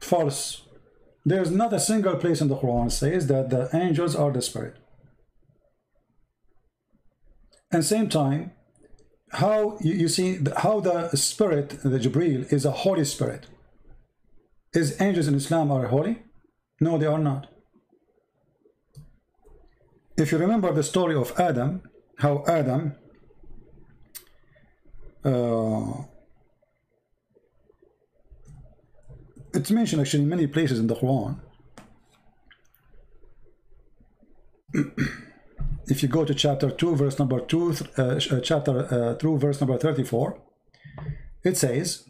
False. There's not a single place in the Quran says that the angels are the spirit. And same time, how you see how the spirit, the Jibreel, is a holy spirit. Is angels in Islam are holy? No, they are not. If you remember the story of Adam, how Adam it's mentioned actually in many places in the Quran. If you go to chapter 2, verse number 2, chapter 2, verse number 34, it says,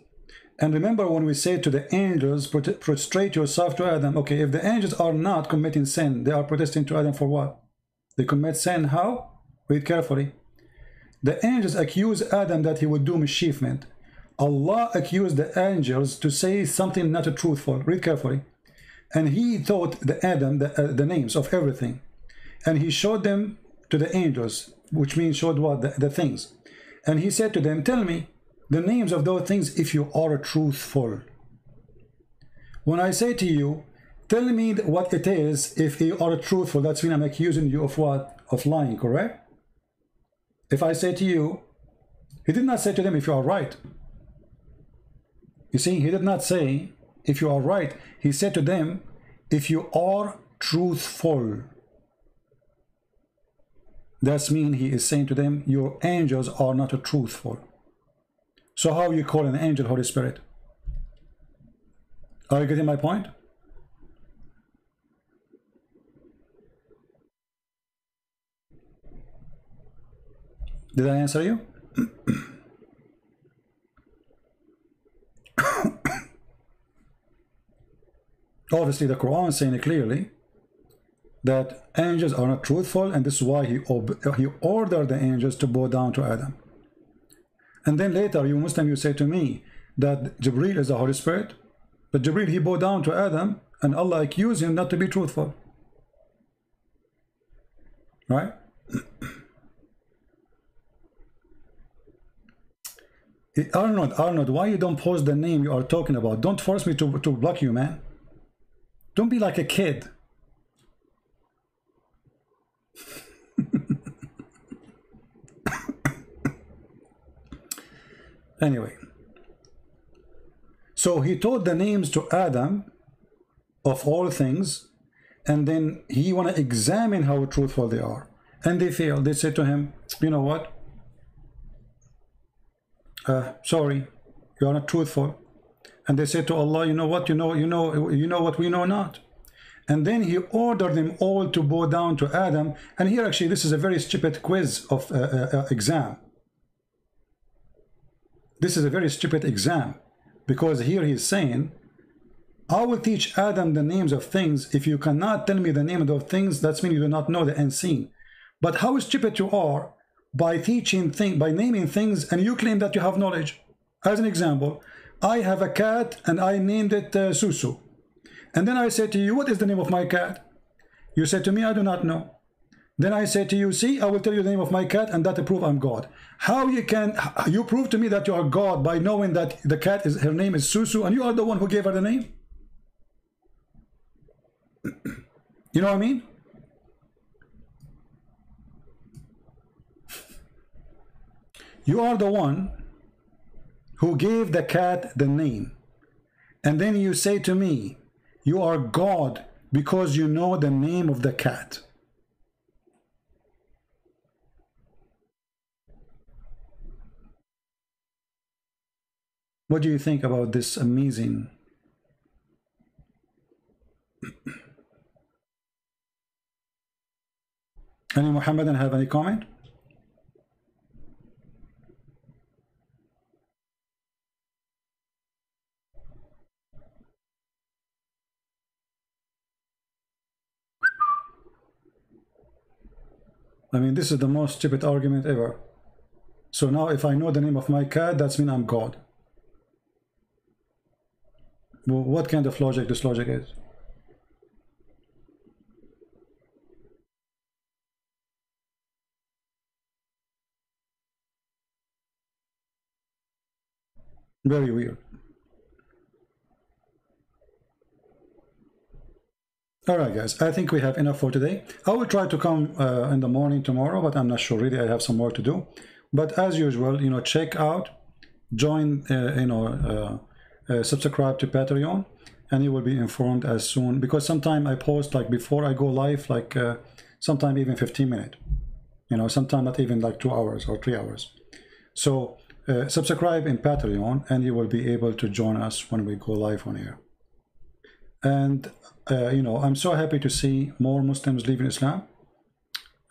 and remember when we say to the angels, prostrate yourself to Adam. Okay, if the angels are not committing sin, they are protesting to Adam for what? They commit sin, how? Read carefully. The angels accuse Adam that he would do mischievement. Allah accused the angels to say something not truthful. Read carefully. And he taught the Adam the names of everything. And he showed them to the angels, which means showed what? The things. And he said to them, tell me the names of those things if you are truthful. When I say to you, tell me what it is if you are truthful, that's when I'm accusing you of what? Of lying, correct? If I say to you, he did not say to them if you are right. You see, he did not say if you are right. He said to them, if you are truthful. That means he is saying to them, your angels are not truthful. So how you call an angel Holy Spirit? Are you getting my point? Did I answer you? Obviously the Quran is saying it clearly that angels are not truthful, and this is why he ordered the angels to bow down to Adam. And then later you Muslim, you say to me that Jibreel is the Holy Spirit, but Jibreel, he bowed down to Adam and Allah accused him not to be truthful, right? Arnold, why you don't post the name you are talking about? Don't force me to block you, man. Don't be like a kid. Anyway, so he taught the names to Adam of all things, and then he want to examine how truthful they are, and they failed. They said to him, you know what, sorry, you are not truthful. And they said to Allah, you know what, you know what we know not. And then he ordered them all to bow down to Adam. And here actually this is a very stupid quiz of exam. This is a very stupid exam, because here he's saying, I will teach Adam the names of things. If you cannot tell me the name of those things, that means you do not know the unseen. But how stupid you are by naming things, and you claim that you have knowledge. As an example, I have a cat and I named it Susu. And then I say to you, what is the name of my cat? You say to me, I do not know. Then I say to you, see, I will tell you the name of my cat, and that to prove I'm God. How you prove to me that you are God by knowing that the cat her name is Susu, and you are the one who gave her the name? You know what I mean? You are the one who gave the cat the name. And then you say to me, you are God because you know the name of the cat. What do you think about this amazing? Any Muhammadan have any comment? I mean, this is the most stupid argument ever. So now if I know the name of my cat, that's mean I'm God. Well, what kind of logic this logic is? Very weird. Alright guys, I think we have enough for today. I will try to come in the morning tomorrow, but I'm not sure really. I have some work to do. But as usual, you know, check out, join, subscribe to Patreon, and you will be informed as soon, because sometime I post like before I go live, like sometime even 15 minutes, you know, sometime not even like 2 hours or 3 hours. So subscribe in Patreon and you will be able to join us when we go live on air. And you know, I'm so happy to see more Muslims leaving Islam.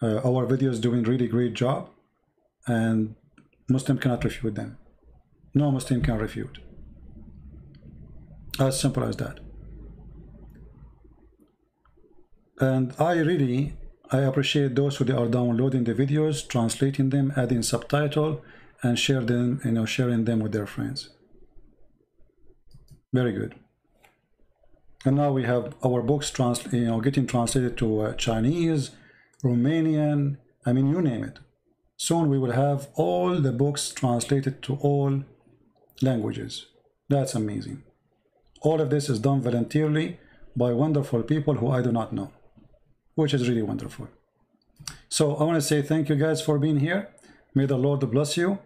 Our videos doing really great job, and Muslim cannot refute them. No Muslim can refute. As simple as that. And I appreciate those who are downloading the videos, translating them, adding subtitle, and share them, you know, sharing them with their friends. Very good. And now we have our books getting translated to Chinese, Romanian, I mean, you name it. Soon we will have all the books translated to all languages. That's amazing. All of this is done voluntarily by wonderful people who I do not know, which is really wonderful. So I want to say thank you guys for being here. May the Lord bless you.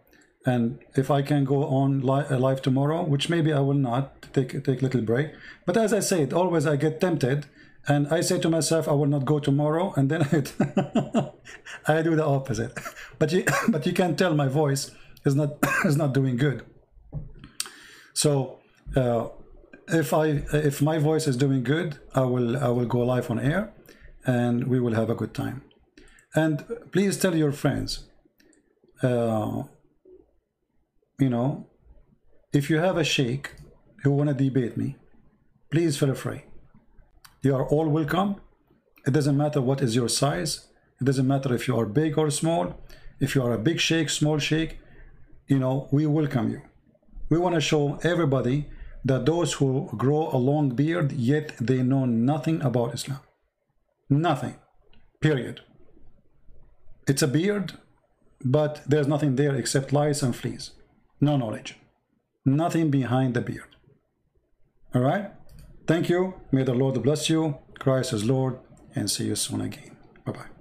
And if I can go on live tomorrow, which maybe I will not, take a little break. But as I said, always I get tempted, and I say to myself, I will not go tomorrow, and then I do the opposite. But you can tell my voice is not doing good. So if my voice is doing good, I will go live on air, and we will have a good time. And please tell your friends. You know, if you have a sheikh who want to debate me, please feel free. You are all welcome. It doesn't matter what is your size. It doesn't matter if you are big or small. If you are a big sheikh, small sheikh, you know, we welcome you. We want to show everybody that those who grow a long beard, yet they know nothing about Islam. Nothing. Period. It's a beard, but there's nothing there except lice and fleas. No knowledge. Nothing behind the beard. All right? Thank you. May the Lord bless you. Christ is Lord. And see you soon again. Bye-bye.